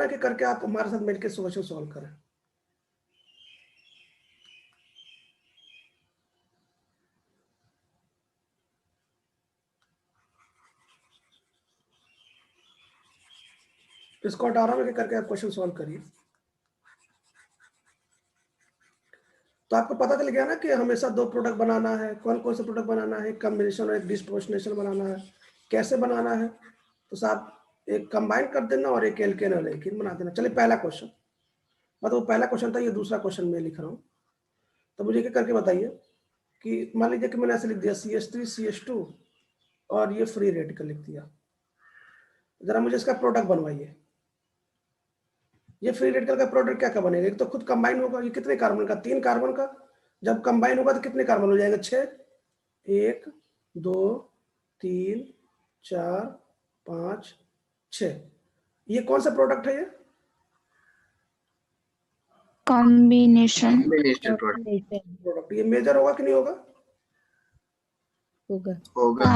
है कि करके आप हमारे साथ मिलकर क्वेश्चन सॉल्व करें। इसको हटा रहा हूं कि करके आप क्वेश्चन सॉल्व करिए। तो आपको पता चल गया ना कि हमेशा दो प्रोडक्ट बनाना है, कौन कौन से प्रोडक्ट बनाना है, कॉम्बिनेशन और एक डिस्प्रोपोर्शनेशन बनाना है, कैसे बनाना है। तो साहब एक कंबाइन कर देना और एक एल्केन और एल्कीन बना देना। चलिए पहला क्वेश्चन, मतलब पहला क्वेश्चन था, ये दूसरा क्वेश्चन मैं लिख रहा हूँ। तो मुझे क्या करके बताइए कि मान लीजिए कि मैंने ऐसे लिख दिया CH3 CH2 और ये फ्री रेडिकल लिख दिया। जरा मुझे इसका प्रोडक्ट बनवाइए। ये फ्री रेडिकल का प्रोडक्ट क्या क्या बनेगा? एक तो खुद कंबाइन होगा, ये कितने कार्बन का? 3 कार्बन का। जब कंबाइन होगा तो कितने कार्बन हो जाएंगे? 6। 1 2 3 4 5 6। ये कौन सा प्रोडक्ट है? ये कॉम्बिनेशन प्रोडक्ट। ये मेजर होगा कि नहीं होगा? होगा।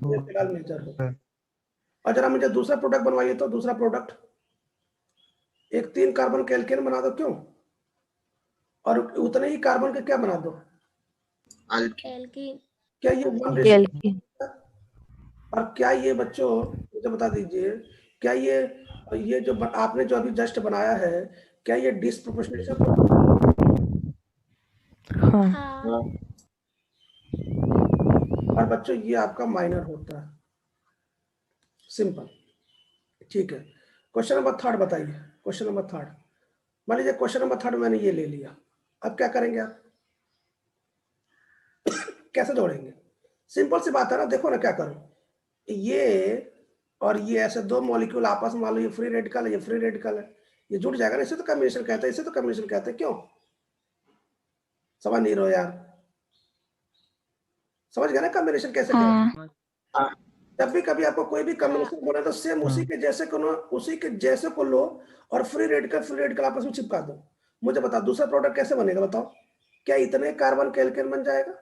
ये फिलहाल मेजर होगा। और जरा मुझे दूसरा प्रोडक्ट बनवाइए। तो दूसरा प्रोडक्ट एक 3 कार्बन का एल्केन बना दो। क्यों? और उतने ही कार्बन का क्या बना दो? एल्कीन। क्या ये 1 और क्या ये बच्चों मुझे बता दीजिए, क्या ये जो आपने जो अभी जस्ट बनाया है, क्या ये डिस्प्रोपोर्शनेशन? हाँ। और बच्चों ये आपका माइनर होता है। सिंपल। ठीक है। क्वेश्चन नंबर 3 बताइए। क्वेश्चन नंबर 3, मान लीजिए क्वेश्चन नंबर 3 मैंने ये ले लिया। अब क्या करेंगे आप? कैसे जोड़ेंगे? सिंपल सी बात है ना। देखो ना क्या करो, ये और ये ऐसे दो मॉलिक्यूल आपस में, मान लो ये फ्री रेडिकल है, ये फ्री रेडिकल है, ये जुड़ जाएगा ना। इसे तो कॉम्बिनेशन कहते हैं, इसे तो कॉम्बिनेशन कहते हैं। क्यों समझ नहीं रहे हो यार? समझ गए ना कॉम्बिनेशन कैसे कहते हैं? जब भी कभी आपको कोई भी कॉम्बिनेशन बोले तो सेम उसी के जैसे को लो, उसी के जैसे को लो और फ्री रेडिकल आपस में चिपका दो। मुझे बताओ दूसरा प्रोडक्ट कैसे बनेगा? बताओ। क्या इतने कार्बन का एल्केन बन जाएगा?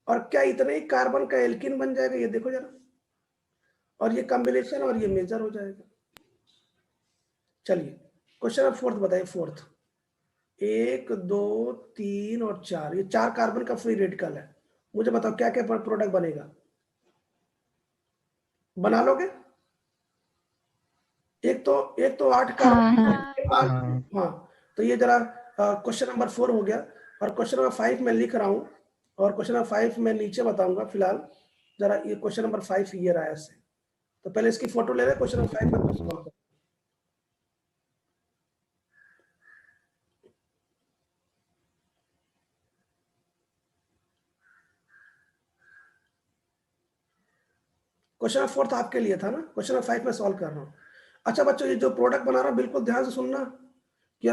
और क्या इतने ही कार्बन का एल्कीन बन जाएगा? ये देखो जरा। और ये कॉम्बिनेशन और ये मेजर हो जाएगा। चलिए क्वेश्चन नंबर 4 बताइए। 4, 1 2 3 और 4, ये 4 कार्बन का फ्री रेडिकल है। मुझे बताओ क्या क्या प्रोडक्ट बनेगा? बना लोगे? एक तो 8 कार्बन। हाँ। तो ये जरा क्वेश्चन नंबर 4 हो गया। और क्वेश्चन नंबर 5 मैं लिख रहा हूं, और क्वेश्चन नंबर 5 मैं नीचे बताऊंगा फिलहाल। जरा ये क्वेश्चन नंबर 5 ये रहा ऐसे। तो पहले इसकी फोटो ले ले। क्वेश्चन नंबर 5 में सॉल्व कर। क्वेश्चन नंबर 4 आपके लिए था ना, क्वेश्चन नंबर 5 में सॉल्व कर रहा हूँ। अच्छा बच्चों, ये जो प्रोडक्ट बना रहा हूँ बिल्कुल ध्यान से सुनना कि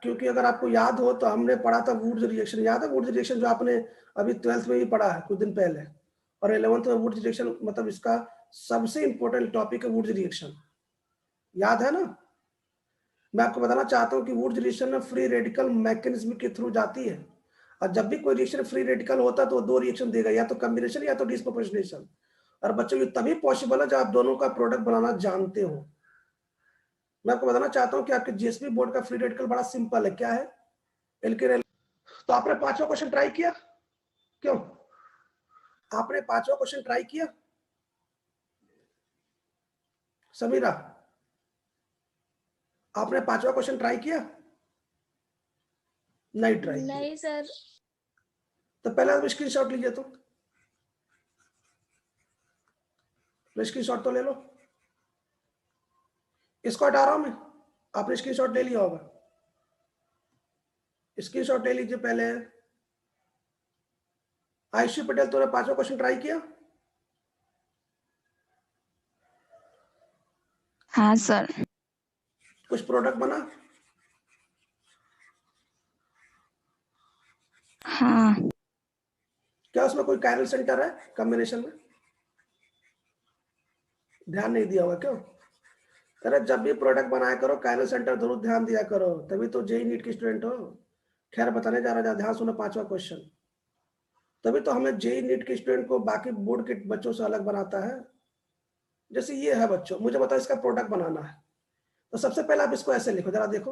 क्योंकि अगर आपको याद हो तो हमने पढ़ा था वुड्स रिएक्शन। याद है वुड्स रिएक्शन? जो आपने अभी 12th में भी पढ़ा है कुछ दिन पहले। और 11th में वुड्स रिएक्शन, मतलब इसका सबसे इंपॉर्टेंट टॉपिक है वुड्स रिएक्शन। याद है ना? मैं आपको बताना चाहता हूँ कि वुड्स रिएक्शन में फ्री रेडिकल मैकेनिज्म के थ्रू जाती है। और जब भी कोई रिएक्शन फ्री रेडिकल होता है तो दो रिएक्शन देगा, या तो कॉम्बिनेशन या तो डिस्प्रोपोर्शनेशन। और बच्चों ये तभी पॉसिबल है जब आप दोनों का प्रोडक्ट बनाना जानते हो। मैं आपको बताना चाहता हूं कि आपके जीएसपी बोर्ड का फ्री रेडिकल बड़ा सिंपल है। क्या है? एल्केन। तो आपने 5वां क्वेश्चन ट्राई किया? क्यों? आपने 5वां क्वेश्चन ट्राई किया? समीरा, आपने 5वां क्वेश्चन ट्राई किया? नहीं ट्राई किया? नहीं सर। तो पहले आप स्क्रीनशॉट लीजिए। तो स्क्रीनशॉट तो ले लो। इसको हटा रहा हूं मैं, आपने स्क्रीनशॉट ले लिया होगा। स्क्रीनशॉट ले लीजिए पहले। आयुषी पटेल, तूने 5वां क्वेश्चन ट्राई किया? हाँ सर। कुछ प्रोडक्ट बना? हाँ। क्या उसमें कोई कायरल सेंटर है कॉम्बिनेशन में? ध्यान नहीं दिया होगा। क्यों? अरे जब भी प्रोडक्ट बनाया करो कायरल सेंटर जरूर ध्यान दिया करो, तभी तो जेई नीट के स्टूडेंट हो। खैर बताने जा रहा, ध्यान सुनो 5वां क्वेश्चन। तभी तो हमें जेई नीट के स्टूडेंट को बाकी बोर्ड के बच्चों से अलग बनाता है। जैसे ये है बच्चों, मुझे बताओ इसका प्रोडक्ट बनाना है, तो सबसे पहले आप इसको ऐसे लिखो, जरा देखो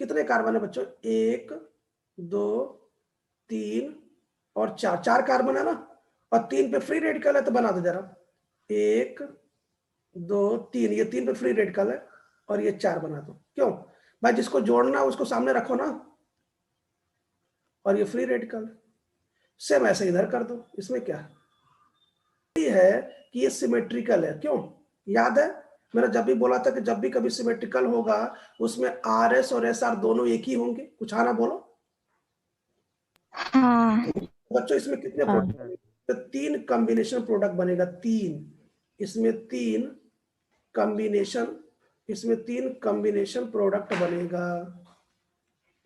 कितने कार्बन है बच्चों, 1 2 3 और 4, 4 कार्बन है ना, और 3 पे फ्री रेडिकल है, तो बना दो जरा, 1 2 3, ये 3 पे फ्री रेडिकल है और ये 4 बना दो। क्यों भाई, जिसको जोड़ना है उसको सामने रखो ना, और ये फ्री रेडिकल सेम ऐसे इधर कर दो, इसमें क्या है कि ये सिमेट्रिकल है। क्यों, याद है मैंने जब भी बोला था कि जब भी कभी सिमेट्रिकल होगा उसमें RS और SR दोनों एक ही होंगे, कुछ आना बोलो। हाँ बच्चों इसमें कितने प्रोडक्ट बनेंगे, तो 3 कॉम्बिनेशन प्रोडक्ट बनेगा, 3, इसमें 3 कॉम्बिनेशन, इसमें 3 कॉम्बिनेशन प्रोडक्ट बनेगा,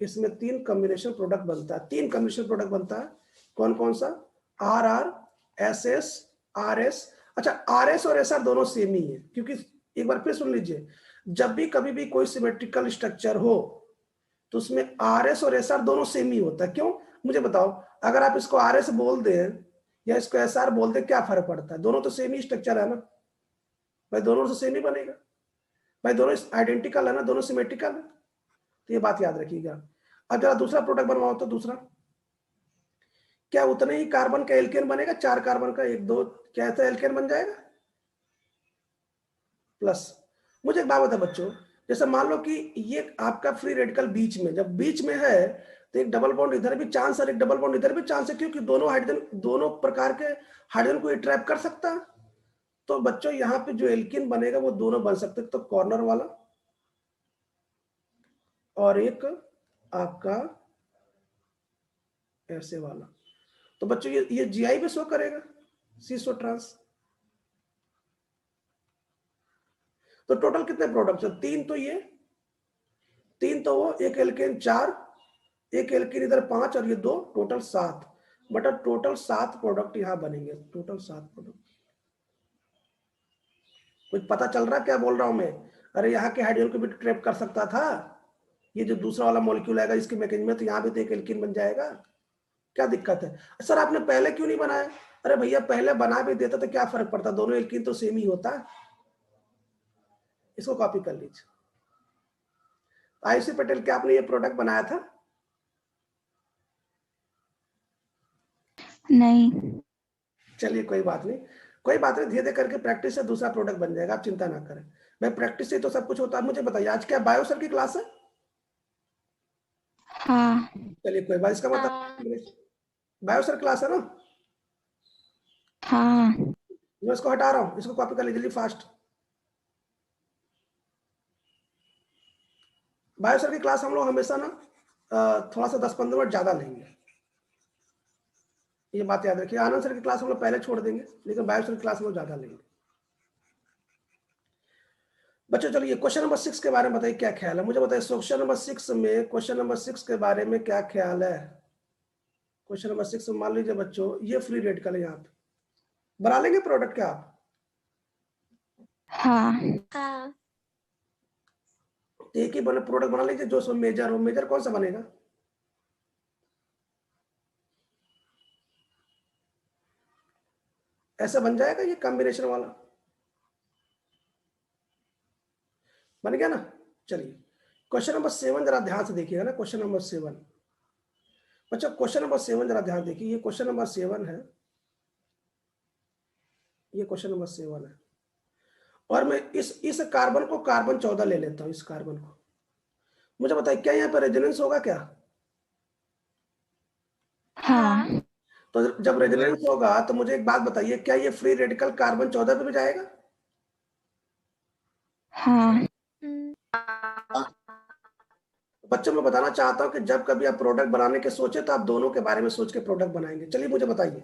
इसमें 3 कॉम्बिनेशन प्रोडक्ट बनता है, 3 कॉम्बिनेशन प्रोडक्ट बनता है। कौन कौन सा, RR SS RS। अच्छा RS और SR दोनों सेम ही है, क्योंकि एक बार फिर सुन लीजिए, जब भी कभी भी कोई सिमेट्रिकल स्ट्रक्चर हो तो उसमें RS और SR दोनों सेम ही होता है। क्यों, मुझे बताओ, अगर आप इसको RS बोल दें या इसको SR बोल दें, क्या फर्क पड़ता है, दोनों तो सेम ही स्ट्रक्चर है ना भाई, दोनों से सेम ही बनेगा भाई, दोनों आइडेंटिकल है ना, दोनों सिमेट्रिकल है, तो ये बात याद रखिएगा। अब जरा दूसरा प्रोडक्ट बनवाओ, तो दूसरा क्या उतने ही कार्बन का एल्केन बनेगा, 4 कार्बन का 1 2, क्या ऐसा एल्केन बन जाएगा प्लस। मुझे एक बात बता बच्चों, जैसे मान लो कि ये आपका फ्री रेडिकल बीच में, जब बीच में है तो एक डबल बॉन्ड इधर भी चांस और एक डबल बॉन्ड इधर भी चांस है, क्योंकि दोनों हाइड्रोजन, दोनों प्रकार के हाइड्रोजन को ये ट्रैप कर सकता है। तो बच्चों यहाँ पे जो एल्किन बनेगा वो दोनों बन सकते हैं, तो कॉर्नर वाला और एक आपका ऐसे वाला। तो बच्चों ये GI भी शो करेगा, सीसो ट्रांस। तो टोटल कितने प्रोडक्ट्स है, 3 तो ये, 3 तो वो, एक एल्केन 4, एक एल्केन इधर 5 और ये 2, टोटल 7। बटा टोटल 7 प्रोडक्ट यहाँ बनेंगे, टोटल 7 प्रोडक्ट। कुछ पता चल रहा है क्या बोल रहा हूं मैं, अरे यहाँ के हाइड्रोजन को भी ट्रैप कर सकता था, ये जो दूसरा वाला मॉलिक्यूल आएगा इसके मैकेनिज्म में, तो यहाँ भी तो एक एल्कीन बन जाएगा, क्या दिक्कत है सर, आपने पहले क्यों नहीं बनाया, अरे भैया पहले बना भी देता तो क्या फर्क पड़ता, दोनों एल्कीन तो सेम ही होता है। इसको कॉपी कर लीजिए। आयुषी पटेल, क्या आपने ये प्रोडक्ट बनाया था? नहीं। चलिए कोई बात नहीं, कोई बात नहीं, धीरे धीरे करके प्रैक्टिस से दूसरा प्रोडक्ट बन जाएगा, आप चिंता ना करें, मैं प्रैक्टिस से तो सब कुछ होता है। मुझे बताइए आज क्या बायो सर की क्लास है? हाँ चलिए कोई बात, इसका मतलब बायो सर क्लास है ना? हाँ। मैं इसको हटा रहा हूँ, इसको कॉपी कर लीजिए जल्दी फास्ट। बायो सर की क्लास हम लोग हमेशा ना थोड़ा सा 10-15 मिनट ज्यादा लेंगे, ये बात याद रखिए। आनंद सर की क्लास हम लोग पहले छोड़ देंगे, लेकिन बायो सर की क्लास हम लोग ज्यादा लेंगे। बच्चों चलिए क्वेश्चन नंबर 6 के बारे में बताइए क्या ख्याल है, मुझे बताइए क्वेश्चन नंबर 6 में, क्वेश्चन नंबर 6 के बारे में क्या ख्याल है। क्वेश्चन नंबर 6 में मान लीजिए बच्चों ये फ्री रेडिकल है, यहाँ पे बना लेंगे प्रोडक्ट क्या आप? हाँ हाँ एक ही बने प्रोडक्ट बना लीजिए जो उसमें मेजर हो। मेजर कौन सा बनेगा? ऐसा बन जाएगा ये कॉम्बिनेशन वाला, बन गया ना। चलिए क्वेश्चन नंबर 7 जरा ध्यान से देखिएगा ना, क्वेश्चन नंबर 7 बच्चों, क्वेश्चन नंबर 7 जरा ध्यान देखिए, ये क्वेश्चन नंबर 7 है, ये क्वेश्चन नंबर 7 है, और मैं इस कार्बन को कार्बन 14 ले लेता हूं, इस कार्बन को। मुझे बताइए क्या यहाँ पर रेजोनेंस होगा क्या? हाँ तो जब रेजोनेंस होगा तो मुझे एक बात बताइए, क्या ये फ्री रेडिकल कार्बन 14 पे भी जाएगा? हाँ। बच्चों मैं बताना चाहता हूं कि जब कभी आप प्रोडक्ट बनाने के सोचे तो आप दोनों के बारे में सोच के प्रोडक्ट बनाएंगे। चलिए मुझे बताइए,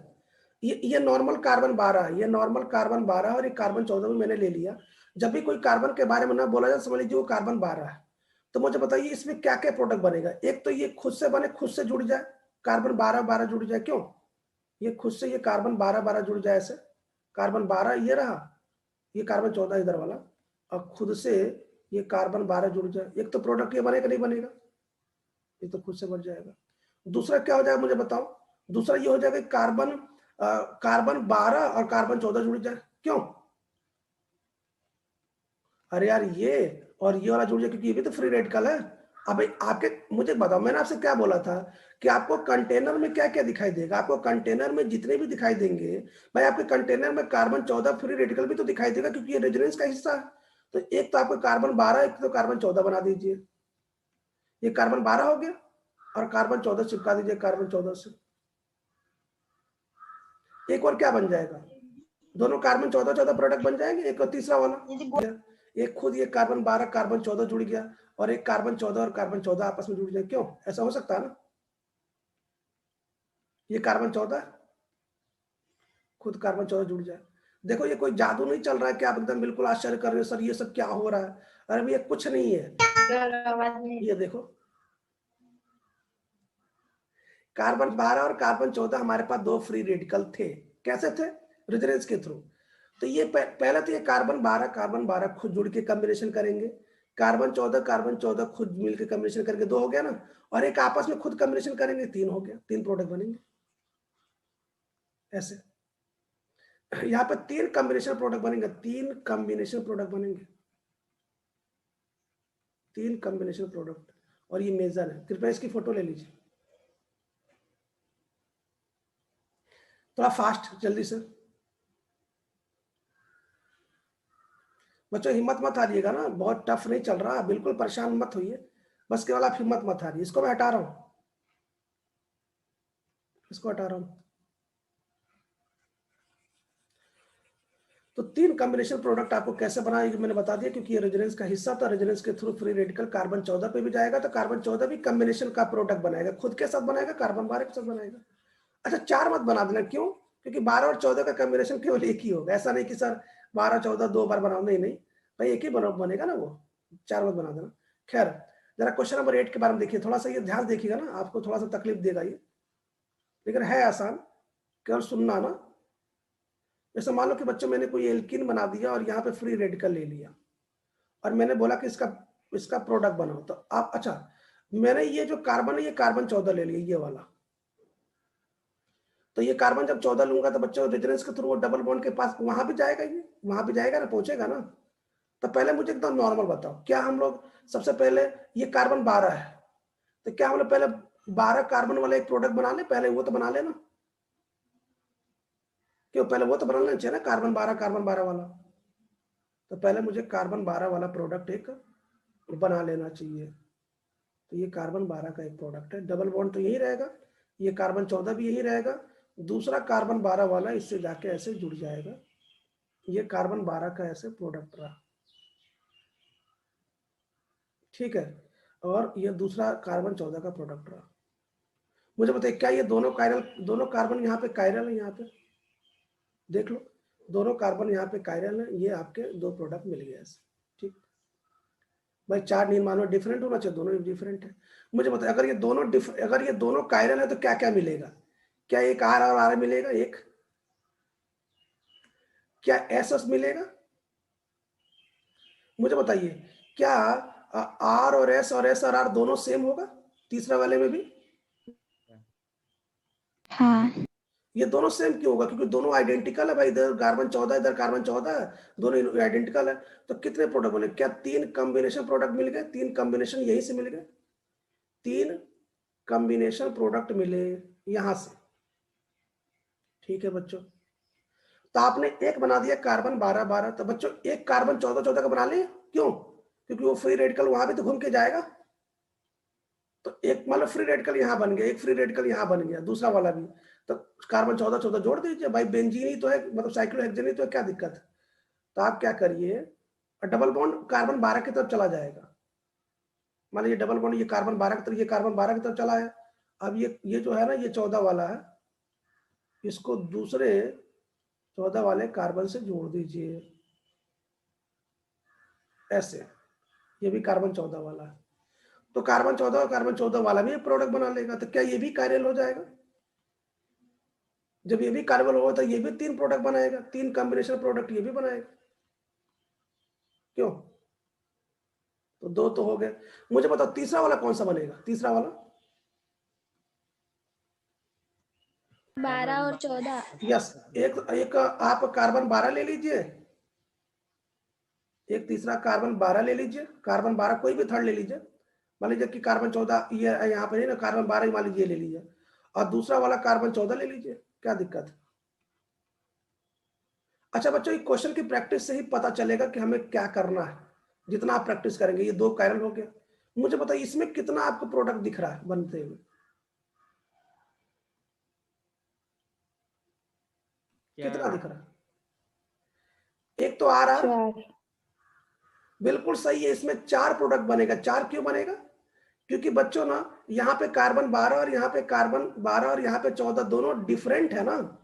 ये नॉर्मल कार्बन 12 है, ये नॉर्मल कार्बन 12 और ये कार्बन 14 में मैंने ले लिया। जब भी कोई कार्बन के बारे में ना बोला जाए समझ लीजिए वो कार्बन 12 है। तो मुझे बताइए इसमें क्या क्या प्रोडक्ट बनेगा। एक तो ये खुद से बने, खुद से जुड़ जाए, कार्बन 12-12 जुड़ जाए। क्यों, ये खुद से ये कार्बन 12-12 जुड़ जाए, ऐसे कार्बन 12 ये रहा, ये कार्बन 14 इधर वाला, और खुद से ये कार्बन 12 जुड़ जाए। एक तो प्रोडक्ट ये बनेगा नहीं बनेगा, ये तो खुद से बन जाएगा। दूसरा क्या हो जाएगा मुझे बताओ, दूसरा ये हो जाएगा कार्बन 12 और कार्बन 14 जुड़ जाए। क्यों, अरे यार ये और ये वाला जुड़ जाए क्योंकि ये भी तो फ्री रेडिकल है। अब आपके मुझे बताओ, मैंने आपसे क्या बोला था कि आपको कंटेनर में क्या क्या दिखाई देगा? आपको कंटेनर में जितने भी दिखाई देंगे भाई, आपके कंटेनर में कार्बन 14 फ्री रेडिकल भी तो दिखाई देगा क्योंकि ये रेजोनेंस का हिस्सा है। तो एक तो आपको कार्बन 12, एक तो कार्बन 14 बना दीजिए। ये कार्बन 12 हो गया और कार्बन 14 चिपका दीजिए कार्बन 14 से। एक और क्या बन जाएगा? दोनों कार्बन 14 प्रोडक्ट बन जाएंगे। एक और तीसरा वाला, एक खुद ये कार्बन 12 कार्बन 14 जुड़ गया और एक कार्बन 14 और कार्बन 14 आपस में जुड़ जाए। क्यों ऐसा हो सकता है ना? ये कार्बन 14 खुद कार्बन 14 जुड़ जाए। देखो ये कोई जादू नहीं चल रहा है कि आप एकदम बिल्कुल आश्चर्य कर रहे हो सर ये सब क्या हो रहा है। अरे भैया कुछ नहीं है। ये देखो कार्बन 12 और कार्बन 14 हमारे पास दो फ्री रेडिकल थे। कैसे थे? रेजोनेंस के थ्रू। तो ये पहले तो ये कार्बन 12 खुद जुड़ के कॉम्बिनेशन करेंगे। कार्बन 14 खुद मिलकर कॉम्बिनेशन करके 2 हो गया ना, और एक आपस में खुद कॉम्बिनेशन करेंगे 3 हो गया, 3 प्रोडक्ट बनेंगे ऐसे। यहाँ पे 3 कॉम्बिनेशन प्रोडक्ट बनेंगे, 3 कॉम्बिनेशन प्रोडक्ट बनेंगे, 3 कॉम्बिनेशन प्रोडक्ट। और ये मेजर है, कृपया इसकी फोटो ले लीजिए थोड़ा फास्ट जल्दी से। बच्चों हिम्मत मत हारिएगा ना, बहुत टफ नहीं चल रहा, बिल्कुल परेशान मत होइए, बस केवल आप हिम्मत मत हारिए। इसको मैं हटा रहा हूं, इसको हटा रहा हूं। तो 3 कॉम्बिनेशन प्रोडक्ट आपको कैसे बनाएगी मैंने बता दिया, क्योंकि ये रेजोनेंस का हिस्सा था। रेजोनेंस के थ्रू फ्री रेडिकल कार्बन 14 पे भी जाएगा, तो कार्बन 14 भी कॉम्बिनेशन का प्रोडक्ट बनाएगा, खुद के साथ बनाएगा, कार्बन 12 के साथ बनाएगा। अच्छा 4 मत बना देना, क्यों? क्योंकि 12 और 14 का कॉम्बिनेशन केवल एक ही होगा। ऐसा नहीं कि सर 12 14 2 बार बनाओ, नहीं नहीं भाई, एक ही बनेगा ना वो, 4 मत बना देना। खैर जरा क्वेश्चन नंबर 8 के बारे में देखिए, थोड़ा सा ये ध्यान देखिएगा ना, आपको थोड़ा सा तकलीफ देगा ये, लेकिन है आसान, केवल सुनना ना। जैसे मान लो कि बच्चों मैंने कोई एल्कीन बना दिया और यहाँ पे फ्री रेडिकल ले लिया और मैंने बोला कि इसका इसका प्रोडक्ट बनाओ, तो आप अच्छा मैंने ये जो कार्बन है ये कार्बन 14 ले लिया ये वाला, तो ये कार्बन जब 14 लूंगा तो बच्चों रेजोनेंस के थ्रू वो डबल बॉन्ड के पास वहां भी जाएगा, ये वहां भी जाएगा ना, पहुंचेगा ना। तो पहले मुझे एकदम नॉर्मल बताओ, क्या हम लोग सबसे पहले ये कार्बन 12 है, तो क्या हम लोग पहले 12 कार्बन वाला एक प्रोडक्ट बना ले? पहले वो तो बना लेना, क्यों? पहले वो तो बना लेना चाहिए ना, कार्बन 12 वाला। तो पहले मुझे कार्बन 12 वाला प्रोडक्ट एक बना लेना चाहिए। तो ये कार्बन 12 का एक प्रोडक्ट है, डबल बॉन्ड तो यही रहेगा, ये कार्बन 14 भी यही रहेगा, दूसरा कार्बन 12 वाला इससे जाके ऐसे जुड़ जाएगा, ये कार्बन 12 का ऐसे प्रोडक्ट रहा, ठीक है, और ये दूसरा कार्बन 14 का प्रोडक्ट रहा। मुझे बताइए क्या ये दोनों कार्बन यहाँ पे कायरल है? यहाँ पे देख लो, दोनों कार्बन यहाँ पे कायरल है, ये आपके 2 प्रोडक्ट मिल गए ऐसे, ठीक भाई। 4 निर्माण में डिफरेंट होना चाहिए, दोनों डिफरेंट है। मुझे बताइए अगर ये दोनों कायरल है तो क्या क्या मिलेगा? क्या एक आर और आर मिलेगा? एक क्या एस एस मिलेगा? मुझे बताइए क्या आर और एस और आर दोनों सेम होगा तीसरा वाले में भी? हाँ। ये दोनों सेम क्यों होगा? क्योंकि दोनों आइडेंटिकल है भाई, इधर कार्बन 14 इधर कार्बन 14 है, दोनों आइडेंटिकल है। तो कितने प्रोडक्ट बने? क्या 3 कॉम्बिनेशन प्रोडक्ट मिल गए? 3 कॉम्बिनेशन यहीं से मिल गए, 3 कॉम्बिनेशन प्रोडक्ट मिले यहां से, ठीक है बच्चों। तो आपने एक बना दिया कार्बन 12 तो बच्चों एक कार्बन 14 का बना लिया, क्यों? क्योंकि वो फ्री रेडिकल वहां भी तो घूम के जाएगा। तो एक मतलब फ्री रेडिकल यहाँ बन गया, एक फ्री रेडिकल यहाँ बन गया, दूसरा वाला भी। तो कार्बन 14 जोड़ दीजिए भाई, बेंजीन ही तो है, मतलब साइक्लोहेक्सेन ही तो है, क्या दिक्कत है? तो आप क्या करिए, डबल बॉन्ड कार्बन 12 की तरफ चला जाएगा, मान लीजिए डबल बॉन्ड ये कार्बन 12 की तरफ, ये कार्बन 12 की तरफ चला है। अब ये जो है ना ये 14 वाला है, इसको दूसरे 14 वाले कार्बन से जोड़ दीजिए ऐसे, ये भी कार्बन 14 वाला है। तो कार्बन 14 और कार्बन 14 वाला भी प्रोडक्ट बना लेगा, तो क्या ये भी कायरल हो जाएगा? जब ये भी कार्बन होगा तो ये भी 3 प्रोडक्ट बनाएगा, 3 कॉम्बिनेशन प्रोडक्ट ये भी बनाएगा, क्यों? तो 2 तो हो गए। मुझे बताओ तीसरा वाला कौन सा बनेगा? तीसरा वाला 12 और 14। यस, एक एक आप कार्बन 12 ले लीजिए एक तीसरा कार्बन 12 ले लीजिए, कार्बन 12 कोई भी थर्ड ले लीजिए, मान लीजिए कि कार्बन 14 ये यहाँ पे नहीं ना, कार्बन 12 ही मान लीजिए ले लीजिए, और दूसरा वाला कार्बन 14 ले लीजिए, क्या दिक्कत है? अच्छा बच्चों, ये क्वेश्चन की प्रैक्टिस से ही पता चलेगा कि हमें क्या करना है। जितना आप प्रैक्टिस करेंगे, ये 2 कायरल हो गया। मुझे बताइए इसमें कितना आपको प्रोडक्ट दिख रहा है बनते हुए? कितना दिख रहा है? एक तो आ रहा, 4 बिल्कुल सही है, इसमें 4 प्रोडक्ट बनेगा। 4 क्यों बनेगा? क्योंकि बच्चों ना, यहाँ पे कार्बन 12 और यहाँ पे कार्बन 12 और यहाँ पे 14 दोनों डिफरेंट है ना।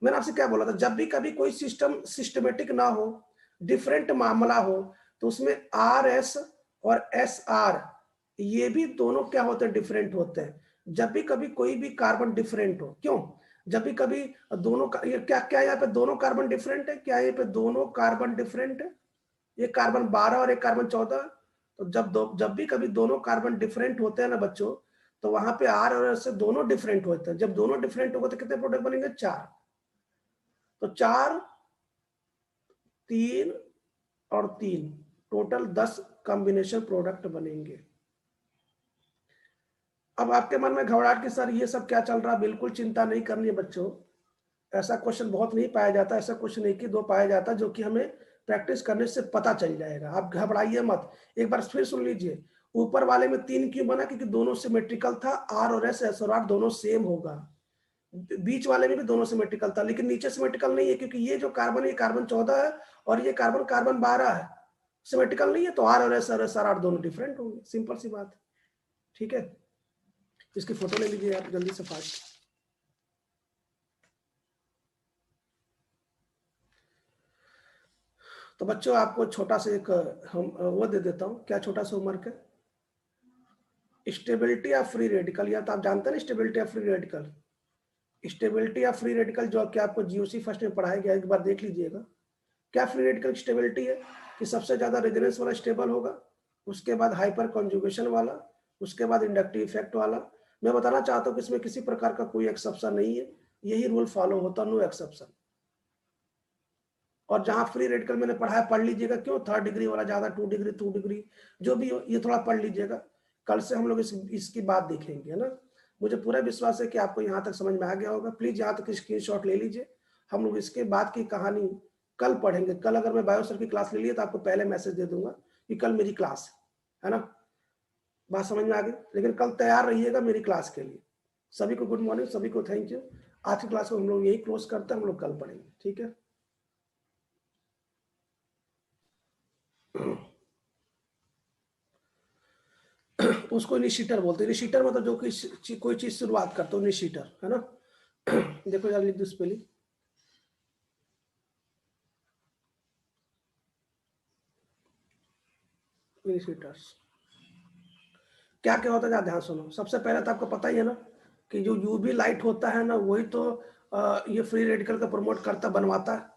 मैंने आपसे क्या बोला था, जब भी कभी कोई सिस्टम सिस्टमेटिक ना हो, डिफरेंट मामला हो, तो उसमें आर एस और एस आर ये भी दोनों क्या होते हैं? डिफरेंट होते हैं। जब भी कभी कोई भी कार्बन डिफरेंट हो, क्यों? जब भी कभी दोनों का, ये क्या क्या यहाँ पे दोनों कार्बन डिफरेंट है? क्या यहाँ पे दोनों कार्बन डिफरेंट है? ये कार्बन 12 और एक कार्बन 14। तो जब भी कभी दोनों कार्बन डिफरेंट होते हैं ना बच्चों, तो वहां पे आर और एस से दोनों डिफरेंट होते हैं। जब दोनों डिफरेंट होगा तो कितने प्रोडक्ट बनेंगे? 4। तो 4, 3 और 3, टोटल 10 कॉम्बिनेशन प्रोडक्ट बनेंगे। अब आपके मन में घबराहट कि सर ये सब क्या चल रहा है? बिल्कुल चिंता नहीं करनी है बच्चों, ऐसा क्वेश्चन बहुत नहीं पाया जाता, ऐसा क्वेश्चन 1 ही 2 पाया जाता जो कि हमें प्रैक्टिस करने से पता चल जाएगा। आप घबराइए मत, एक बार फिर सुन लीजिए। ऊपर वाले में 3 क्यों बना? क्योंकि दोनों सिमेट्रिकल था, आर और एस, एस और आर दोनों सेम होगा। बीच वाले में भी दोनों सिमेट्रिकल था, लेकिन नीचे सिमेट्रिकल नहीं है, क्योंकि ये जो कार्बन है, ये कार्बन 14 है और ये कार्बन कार्बन 12 है, सिमेट्रिकल नहीं है, तो आर और एस और एस आर दोनों डिफरेंट होंगे। सिंपल सी बात, ठीक है। इसकी फोटो ले लीजिए आप जल्दी से फास्ट। तो बच्चों आपको छोटा सा एक हम वो दे देता हूँ, क्या छोटा सा होमवर्क है, स्टेबिलिटी ऑफ फ्री रेडिकल। या तो आप जानते हैं ना stability of free radical, stability of free radical जो कि आपको जीओसी फर्स्ट में पढ़ाया गया, एक बार देख लीजिएगा। क्या फ्री रेडिकल की स्टेबिलिटी है? कि सबसे ज्यादा रेजोनेंस वाला स्टेबल होगा, उसके बाद हाइपर कॉन्जुगेशन वाला, उसके बाद इंडक्टिव इफेक्ट वाला। मैं बताना चाहता हूँ कि इसमें किसी प्रकार का कोई एक्सेप्शन नहीं है, यही रूल फॉलो होता, नो एक्सेप्शन। और जहां फ्री रेडिकल मैंने पढ़ाया पढ़ लीजिएगा, क्यों? 3rd डिग्री वाला ज्यादा, 2 डिग्री 2 डिग्री जो भी हो, ये थोड़ा पढ़ लीजिएगा। कल से हम लोग इसकी बात देखेंगे, है ना। मुझे पूरा विश्वास है कि आपको यहाँ तक समझ में आ गया होगा। प्लीज यहाँ तक स्क्रीनशॉट ले लीजिए, हम लोग इसके बाद की कहानी कल पढ़ेंगे। कल अगर मैं बायोसर की क्लास ले लिए तो आपको पहले मैसेज दे दूंगा कि कल मेरी क्लास है ना। बात समझ में आ गई? लेकिन कल तैयार रहिएगा मेरी क्लास के लिए। सभी को गुड मॉर्निंग, सभी को थैंक यू। आज की क्लास को हम लोग यही क्लोज करते हैं, हम लोग कल पढ़ेंगे, ठीक है। उसको इनिशिएटर बोलते हैं। इनिशिएटर मतलब जो कोई चीज शुरुआत करता है, इनिशिएटर, है ना। देखो यार, लिख दो स्पेलिंग। इनिशिएटर्स क्या क्या होता है, ध्यान सुनो। सबसे पहले तो आपको पता ही है ना कि जो यूवी लाइट होता है ना, वही तो ये फ्री रेडिकल का प्रमोट करता, बनवाता है।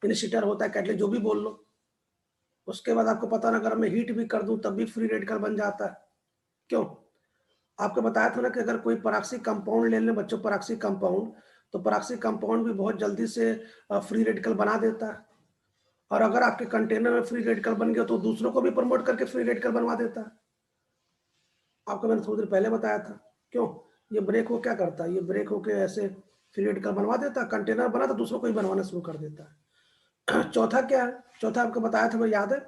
इनिशिएटर होता है कैटलिस्ट, जो भी बोल लो। उसके बाद आपको पता ना, अगर मैं हीट भी कर दूं तब भी फ्री रेडिकल बन जाता है। क्यों? आपको बताया था ना कि अगर कोई पराक्सी कंपाउंड ले लें बच्चों, पराक्सी कंपाउंड, तो पराक्सी कंपाउंड भी बहुत जल्दी से फ्री रेडिकल बना देता है। और अगर आपके कंटेनर में फ्री रेडिकल बन गया तो दूसरों को भी प्रमोट करके फ्री रेडिकल बनवा देता है। आपको मैंने थोड़ी देर पहले बताया था। क्यों? ये ब्रेक हो क्या करता है, ये ब्रेक होके ऐसे फ्री रेडिकल बनवा देता है, कंटेनर बना तो दूसरों को ही बनवाना शुरू कर देता है। चौथा क्या है? चौथा आपको बताया था, मैं याद है,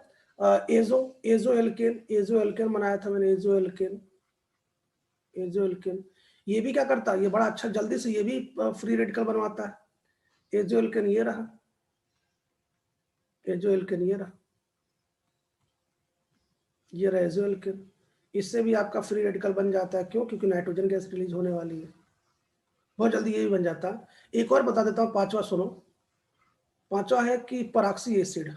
एजो एल्केन बनाया था मैंने, एजो एल्केन। ये भी क्या करता है, ये बड़ा अच्छा जल्दी से ये भी फ्री रेडिकल बनवाता है। एजो एल्केन ये रहा, एजो एल्केन ये रहा, ये रहा एजो एल्केन। इससे भी आपका फ्री रेडिकल बन जाता है। क्यों? क्योंकि नाइट्रोजन गैस रिलीज होने वाली है, बहुत जल्दी ये भी बन जाता है। एक और बता देता हूँ, पांचवा सुनो। पांचवा है कि पराक्सी एसिड।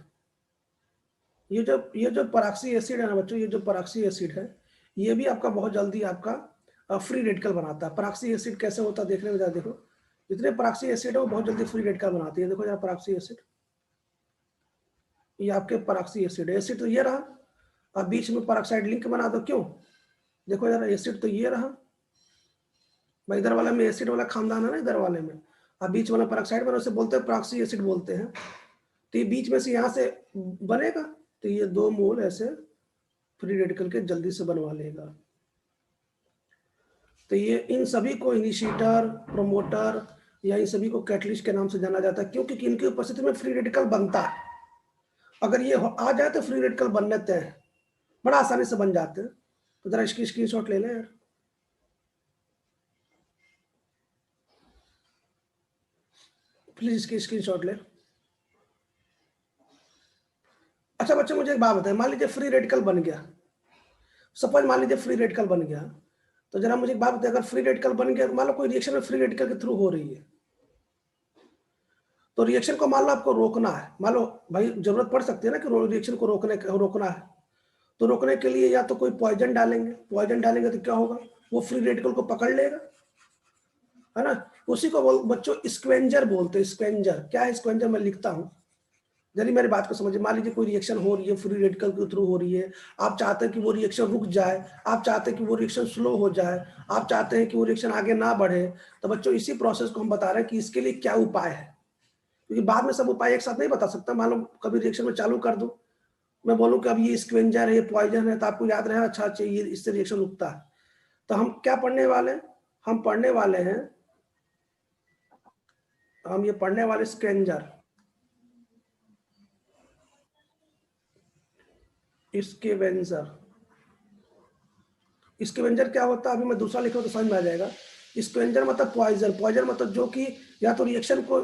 ये जो पराक्सी एसिड है ना बच्चों, ये जो पराक्सी एसिड है, ये भी आपका बहुत जल्दी आपका फ्री रेडिकल बनाता है। पराक्सी एसिड कैसे होता है देखने में जरा देखो। जितने पराक्सी एसिड है वो बहुत जल्दी फ्री रेडिकल बनाती है। देखो जरा पराक्सी एसिड, ये आपके पराक्सी एसिड है। एसिड तो ये रहा, अब बीच में पराक्साइड लिंक बना दो। क्यों? देखो जरा, एसिड तो ये रहा भाई, इधर वाले में एसिड वाला खानदान है ना, इधर वाले में, अब बीच वाला पराक्साइड बना, उसे बोलते हैं पराक्सी एसिड बोलते हैं। तो ये बीच में से यहाँ से बनेगा, तो ये 2 मोल ऐसे फ्री रेडिकल के जल्दी से बनवा लेगा। तो ये इन सभी को इनिशिएटर, प्रोमोटर या इन सभी को कैटलिस्ट के नाम से जाना जाता है, क्योंकि इनकी उपस्थिति में फ्री रेडिकल बनता है। अगर ये आ जाए तो फ्री रेडिकल बनने तय है, बड़ा आसानी से बन जाते हैं। तो जरा इसकी स्क्रीनशॉट ले लें यार, प्लीज इसकी स्क्रीनशॉट ले। अच्छा बच्चों, मुझे एक बात बताएं, मान लीजिए फ्री रेडिकल बन गया, सपोज मान लीजिए फ्री रेडिकल बन गया, तो जरा मुझे एक बात बताइए, अगर फ्री रेडिकल बन गया, मान लो कोई रिएक्शन में फ्री रेडिकल के थ्रू हो रही है, तो रिएक्शन को मान लो आपको रोकना है, मान लो भाई जरूरत पड़ सकती है ना कि रिएक्शन को रोकना है, तो रोकने के लिए या तो कोई पॉइजन डालेंगे तो क्या होगा, वो फ्री रेडिकल को पकड़ लेगा, है ना। उसी को बच्चों स्क्वेंजर बोलते हैं। स्क्वेंजर क्या है? स्क्वेंजर मैं लिखता हूं, जल्दी मेरी बात को समझिए। मान लीजिए कोई रिएक्शन हो रही है, फ्री रेडिकल के थ्रू हो रही है, आप चाहते हैं कि वो रिएक्शन रुक जाए, आप चाहते हैं कि वो रिएक्शन स्लो हो जाए, आप चाहते हैं कि वो रिएक्शन आगे ना बढ़े, तो बच्चों इसी प्रोसेस को हम बता रहे हैं कि इसके लिए क्या उपाय है, क्योंकि बाद में सब उपाय एक साथ नहीं बता सकता। मान लो कभी रिएक्शन में चालू कर दूं, मैं बोलूं कि अब ये स्क्वेंजर है, ये पॉइजन है, तो आपको याद रहे अच्छा ये इससे रिएक्शन रुकता है। तो हम क्या पढ़ने वाले हैं? हम पढ़ने वाले स्क्वेंजर, स्क्वेंजर क्या होता है अभी मैं दूसरा लिखूं तो समझ में आ जाएगा। स्क्वेंजर मतलब पॉइजन मतलब जो कि या तो रिएक्शन को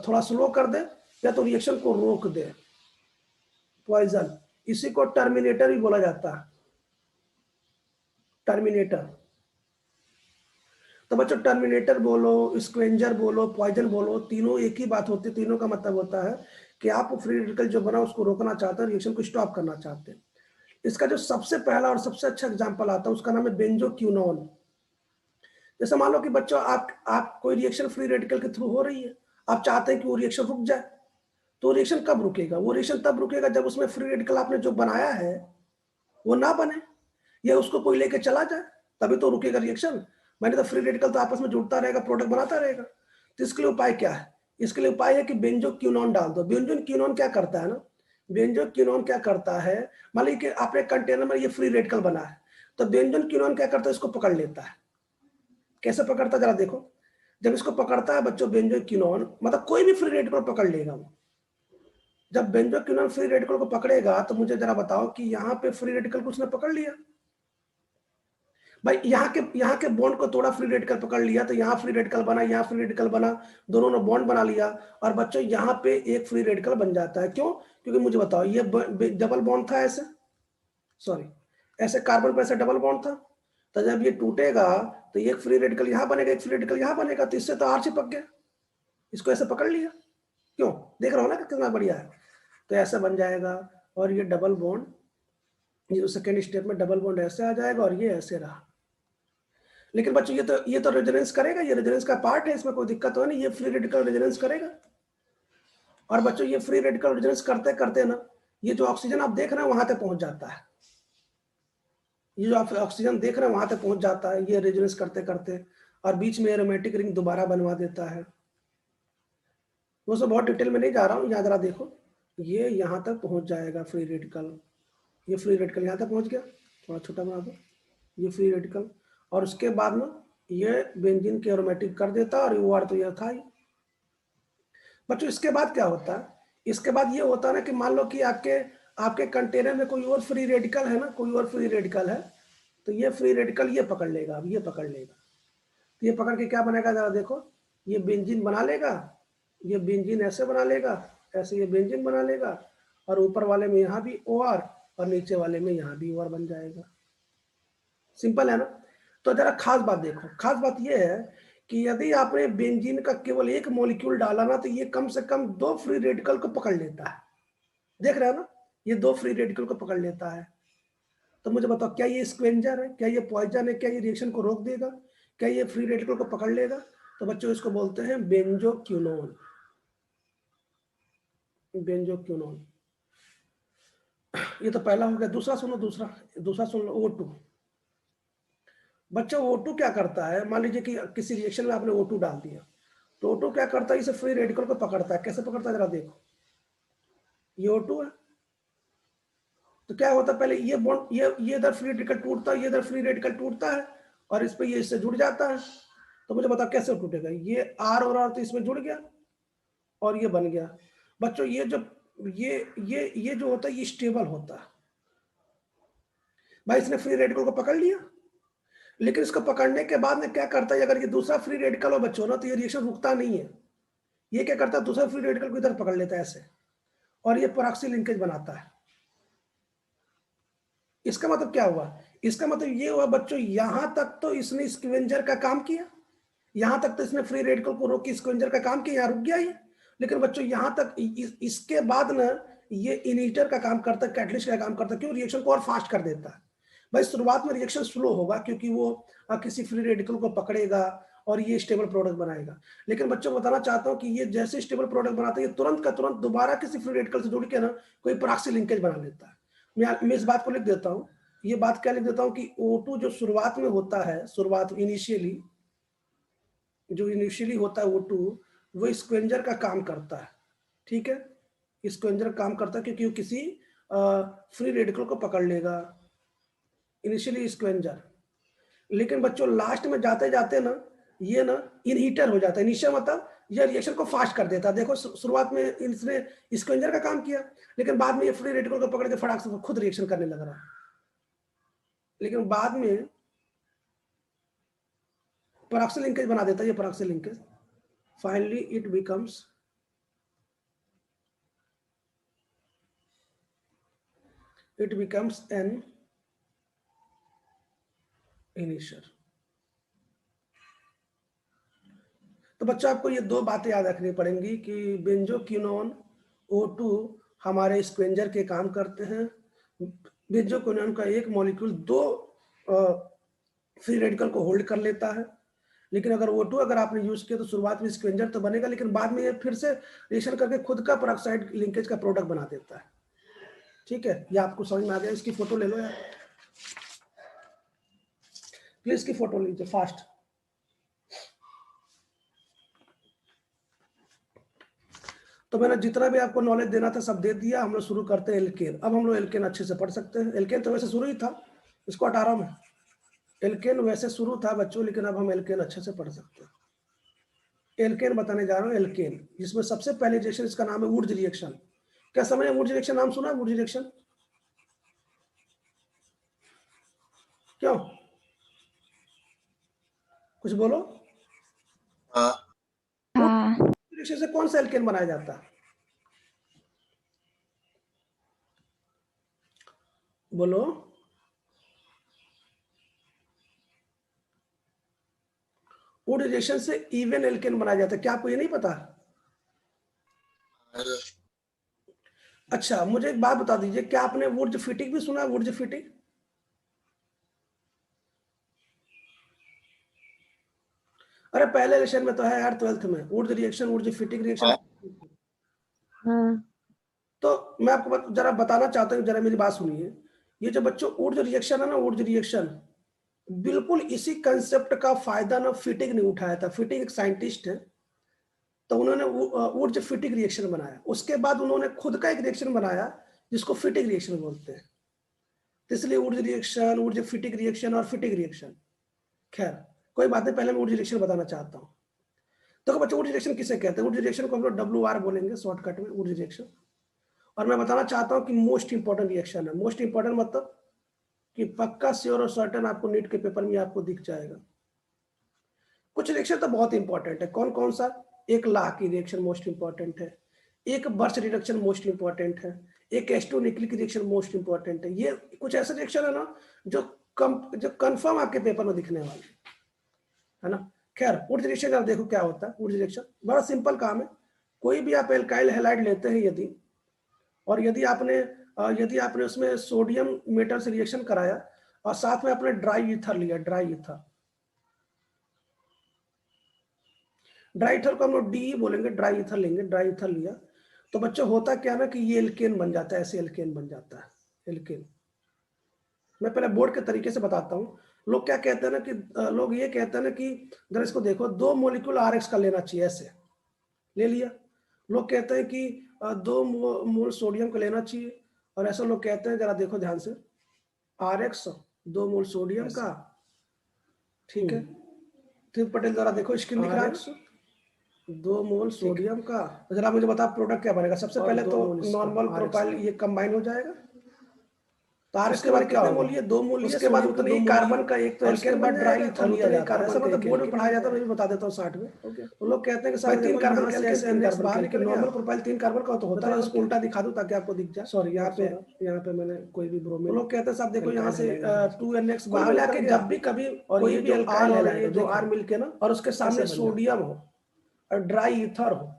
थोड़ा स्लो कर दे या तो रिएक्शन को रोक दे, पॉइजन। इसी को टर्मिनेटर भी बोला जाता है, टर्मिनेटर। तो बच्चों टर्मिनेटर बोलो, स्क्वेंजर बोलो, पॉइजन बोलो, तीनों एक ही बात होती है। तीनों का मतलब होता है कि आप फ्री रेडिकल जो बना उसको रोकना चाहते हैं, रिएक्शन को स्टॉप करना चाहते हैं। इसका जो सबसे पहला और सबसे अच्छा एग्जांपल आता है उसका नाम है बेंजोक्विनोन। जैसे मान लो कि बच्चों आप कोई रिएक्शन फ्री रेडिकल के थ्रू हो रही है, आप चाहते हैं कि वो रिएक्शन रुक जाए, तो रिएक्शन कब रुकेगा? वो रिएक्शन तब रुकेगा जब उसमें फ्री रेडिकल आपने जो बनाया है वो ना बने या उसको कोई लेके चला जाए, तभी तो रुकेगा रिएक्शन। मैंने तो फ्री रेडिकल तो आपस में जुड़ता रहेगा, प्रोडक्ट बनाता रहेगा। तो इसके लिए उपाय क्या है? इसके लिए उपाय है कि बेंजोक्विनोन डाल दो। बेंजोक्विनोन क्या करता है ना, बेंजोक्विनोन क्या करता है, मान लीजिए कि आपने कंटेनर में ये फ्री रेडिकल बना है, तो बेंजोक्विनोन क्या करता है, इसको पकड़ लेता है। कैसे पकड़ता है जरा देखो। जब इसको पकड़ता है बच्चों बेंजोक्विनोन, मतलब कोई भी फ्री रेडिकल पकड़ लेगा वो। जब बेंजोक्विनोन फ्री रेडिकल को पकड़ेगा तो मुझे जरा बताओ कि यहाँ पे फ्री रेडिकल को उसने पकड़ लिया भाई, यहाँ के बॉन्ड को थोड़ा फ्री रेडिकल पकड़ लिया, तो यहाँ फ्री रेडिकल बना, यहाँ फ्री रेडिकल बना, दोनों ने बॉन्ड बना लिया, और बच्चों यहाँ पे एक फ्री रेडिकल बन जाता है। क्यों? क्योंकि मुझे बताओ ये डबल बॉन्ड था, ऐसे सॉरी ऐसे कार्बन पर ऐसे डबल बॉन्ड था, तो जब ये टूटेगा तो एक फ्री रेडिकल यहाँ बनेगा, एक फ्री रेडिकल यहाँ बनेगा, तो इससे तो आर चिपक गया, इसको ऐसे पकड़ लिया। क्यों? देख रहा हो ना कितना बढ़िया है। तो ऐसे बन जाएगा, और ये डबल बॉन्ड, ये सेकेंड स्टेप में डबल बॉन्ड ऐसे आ जाएगा और ये ऐसे रहा। लेकिन बच्चों ये तो रेजोनेंस करेगा, ये रेजोनेंस का पार्ट है, इसमें कोई दिक्कत तो नहीं, ये फ्री रेडिकल रेजोनेंस करेगा। और बच्चों ये फ्री रेडिकल रेजोनेंस करते करते ना, ये जो ऑक्सीजन आप देख रहे हैं वहां तक पहुंच जाता है, ये जो आप ऑक्सीजन देख रहे हैं वहां तक पहुंच जाता है ये रेजोनेंस करते करते, और बीच में एरोमेटिक रिंग दोबारा बनवा देता है। दोस्तों बहुत डिटेल में नहीं जा रहा हूँ, यहाँ जरा देखो, ये यहाँ तक पहुंच जाएगा फ्री रेडिकल, ये फ्री रेडिकल यहाँ तक पहुंच गया, थोड़ा छोटा बना दो, ये फ्री रेडिकल, और उसके बाद में ये बेंजीन के एरोमेटिक कर देता है, और OR तो यह था ही। बच्चों इसके बाद क्या होता है? इसके बाद ये होता है ना कि मान लो कि आपके कंटेनर में कोई और फ्री रेडिकल है ना, कोई और फ्री रेडिकल है, तो ये फ्री रेडिकल ये पकड़ लेगा, अब ये पकड़ लेगा, तो ये पकड़ के क्या बनेगा जरा देखो, ये बेंजीन बना लेगा, ये बेंजीन ऐसे बना लेगा, ऐसे ये बेंजीन बना लेगा, और ऊपर वाले में यहाँ भी OR और नीचे वाले में यहाँ भी OR बन जाएगा। सिंपल है ना। तो जरा खास बात देखो, खास बात ये है कि यदि आपने बेंजीन का केवल एक मॉलिक्यूल डाला ना, तो ये कम से कम 2 फ्री रेडिकल को पकड़ लेता है। देख रहे हो ना, ये 2 फ्री रेडिकल को पकड़ लेता है। तो मुझे बताओ क्या ये स्क्वेंजर है, क्या ये पॉइजन है, क्या ये रिएक्शन को रोक देगा, क्या ये फ्री रेडिकल को पकड़ लेगा? तो बच्चों इसको बोलते हैं बेंजोक्विनोन, बेंजोक्विनोन। ये तो पहला हो गया। दूसरा सुनो, दूसरा सुन लो, O2। बच्चों O2 क्या करता है, मान लीजिए कि किसी रिएक्शन में आपने O2 डाल दिया, तो O2 क्या करता है, इसे फ्री रेडिकल को पकड़ता है। कैसे पकड़ता है जरा देखो, ये O2 है। तो क्या होता है, पहले ये बॉन्ड, ये इधर फ्री रेडिकल टूटता है, ये इधर फ्री रेडिकल टूटता है और इस पे ये इससे जुड़ जाता है। तो मुझे बताओ कैसे टूटेगा, ये R और R तो इसमें जुड़ गया और ये बन गया। बच्चों ये जो ये जो होता है ये स्टेबल होता है। भाई इसने फ्री रेडिकल को पकड़ लिया, लेकिन इसको पकड़ने के बाद में क्या करता है, अगर ये दूसरा फ्री रेडिकल हो बच्चों ना, तो ये रिएक्शन रुकता नहीं है। ये क्या करता है, दूसरा फ्री रेडिकल को इधर पकड़ लेता है ऐसे, और ये परऑक्सी लिंकेज बनाता है। इसका मतलब क्या हुआ, इसका मतलब ये हुआ बच्चों, यहां तक तो इसने स्क्वेंजर का काम किया, यहां तक तो इसने फ्री रेडिकल को रोक के स्क्वेंजर का काम किया, यहां रुक गया ये। लेकिन बच्चों यहां तक इसके बाद ना ये इनिटर का काम करता है, कैटलिस्ट का काम करता है। क्यों, रिएक्शन को और फास्ट कर देता है। भाई शुरुआत में रिएक्शन स्लो होगा क्योंकि वो किसी फ्री रेडिकल को पकड़ेगा और ये स्टेबल प्रोडक्ट बनाएगा। लेकिन बच्चों को बताना चाहता हूं कि ये जैसे स्टेबल प्रोडक्ट बनाता है, ये तुरंत का तुरंत दोबारा किसी फ्री रेडिकल से जुड़ के ना कोई परऑक्सी लिंकेज बना लेता है। मैं इस बात को लिख देता हूं, ये बात क्या लिख देता हूं कि O2 जो शुरुआत में होता है, शुरुआत इनिशियली होता है O2, वो स्क्वेंजर का काम करता है। ठीक है, स्क्वेंजर काम करता है क्योंकि वो किसी फ्री रेडिकल को पकड़ लेगा, इनिशियली स्क्वेंजर। लेकिन बच्चों लास्ट में जाते जाते ना ये ना इनहीटर हो जाता है। इनिशियल मतलब ये रिएक्शन को फास्ट कर देता है। देखो शुरुआत में इसने स्क्वेंजर का काम किया, लेकिन बाद में ये फ्री रेडिकल को पकड़ के फटाक से खुद रिएक्शन करने लग रहा है। लेकिन बाद में परऑक्सी लिंकेज बना देता है, ये peroxy linkage. Finally it becomes an initiator. तो बच्चों आपको ये दो बातें याद रखनी पड़ेंगी कि बेंजोक्विनोन O2 हमारे स्क्वेंजर के काम करते हैं। बेंजोक्विनोन का एक मॉलिक्यूल दो फ्री रेडिकल को होल्ड कर लेता है। लेकिन अगर O2 अगर आपने यूज किया तो शुरुआत में स्क्वेंजर तो बनेगा, लेकिन बाद में ये फिर से रिएक्शन करके खुद का परऑक्साइड लिंकेज का प्रोडक्ट बना देता है। ठीक है, ये आपको समझ में आ गया। इसकी फोटो ले लो यार प्लीज, इसकी फोटो लीजिए फास्ट। तो मैंने जितना भी आपको नॉलेज देना था सब दे दिया। हम लोग शुरू करते हैं एल्केन। अब हम लोग एल्केन अच्छे से पढ़ सकते हैं। एल्केन तो वैसे शुरू ही था, इसको हटा रहा हूं मैं। एल्केन वैसे शुरू था बच्चों, लेकिन अब हम एल्केन अच्छे से पढ़ सकते हैं। एल्केन बताने जा रहा हूँ, एल्केन, जिसमें सबसे पहले रिएक्शन इसका नाम है वुड्स रिएक्शन। क्या समझे, वुड्स रिएक्शन नाम सुना, वुड्स रिएक्शन? क्यों, कुछ बोलो। हाँ। रिएक्शन से कौन सा एल्केन बनाया जाता है, बोलो। वुड रिएक्शन से इवन एल्केन बनाया जाता है। क्या आपको ये नहीं पता? अच्छा मुझे एक बात बता दीजिए, क्या आपने वुड्स फिटिंग भी सुना है, वुड्स फिटिंग? अरे पहले लेक्चर में तो है यार, 12th में Wurtz reaction, Wurtz Fittig reaction. तो मैं आपको जरा बताना चाहता हूँ, जरा मेरी बात सुनिए। ये जो बच्चों वुड्स रिएक्शन है ना, वुड्स रिएक्शन बिल्कुल इसी कंसेप्ट का फायदा ना फिटिंग ने उठाया था। फिटिंग एक साइंटिस्ट है, तो उन्होंने वुड्स फिटिंग रिएक्शन बनाया। उसके बाद उन्होंने खुद का एक रिएक्शन बनाया जिसको फिटिंग रिएक्शन बोलते हैं। तो इसलिए Wurtz reaction, Wurtz Fittig reaction और फिटिंग रिएक्शन। खैर कोई बात नहीं, पहले मैं वुड्स रिएक्शन बताना चाहता हूँ। तो बच्चों वुड्स रिएक्शन किसे कहते हैं? वुड्स रिएक्शन को हम लोग WR बोलेंगे शॉर्टकट में, वुड्स रिएक्शन। और मैं बताना चाहता हूँ कि मोस्ट इंपॉर्टेंट रिएक्शन है। मोस्ट इंपॉर्टेंट मतलब कि पक्का श्योर और सर्टेन आपको नीट के पेपर में आपको दिख जाएगा। कुछ रिएक्शन तो बहुत इंपॉर्टेंट है। कौन कौन सा? एक ला की रिएक्शन मोस्ट इंपॉर्टेंट है, एक बर्च रिडक्शन मोस्ट इंपॉर्टेंट है, एक H2 nucleic reaction most important है। ये कुछ ऐसे रिएक्शन है ना जो कंफर्म आपके पेपर में दिखने वाले है ना। खैर वुड्स रिएक्शन आप देखो क्या होता है। वुड्स रिएक्शन बड़ा सिंपल काम है। कोई भी आप एल्काइल हैलाइड लेते हैं यदि, और यदि आपने उसमें सोडियम मेटल से रिएक्शन कराया और साथ में आपने ड्राई ईथर लिया, ड्राई ईथर को हम लोग DE बोलेंगे, ड्राई ईथर लेंगे, ड्राई ईथर लिया तो बच्चों होता क्या ना कि ये एल्केन बन जाता है, ऐसे एल्केन बन जाता है। एल्केन मैं पहले बोर्ड के तरीके से बताता हूँ। लोग क्या कहते हैं ना कि लोग ये कहते हैं ना कि अगर इसको देखो 2 मॉलिक्यूल RX का लेना चाहिए, ऐसे ले लिया। लोग कहते हैं कि 2 मोल सोडियम को लेना चाहिए और ऐसा लोग कहते हैं, जरा देखो ध्यान से, RX 2 मोल सोडियम का, ठीक है। फिर पटेल जरा देखो स्क्रीन दिख रहा है, 2 मोल सोडियम का। तो जरा मुझे बता प्रोडक्ट क्या बनेगा। सबसे पहले तो नॉर्मल प्रोपाइल ये कंबाइन हो जाएगा, तो RX के बाद कितने मोल लिए, 2 मोल लिए, उसके बाद उतने ही कार्बन का एक तो एल्केन बाद ड्राई ईथर लिया जाता है। ऐसा मतलब बोर्ड में पढ़ाया जाता है, मैं भी बता देता हूं 60 में। तो लोग कहते हैं कि सर 3 कार्बन के ऐसे बाहर निकल, नॉर्मल प्रोपाइल 3 कार्बन का तो होता है, उसको उल्टा दिखा दूं ताकि आपको दिख जाए। सॉरी, यहाँ पे मैंने कोई भी ब्रोमीन, लोग कहते हैं साहब देखो यहाँ से 2NX बाहर लाके जब भी कभी कोई भी अल्काइल है जो R मिलके ना और उसके सामने सोडियम हो और ड्राई ईथर हो,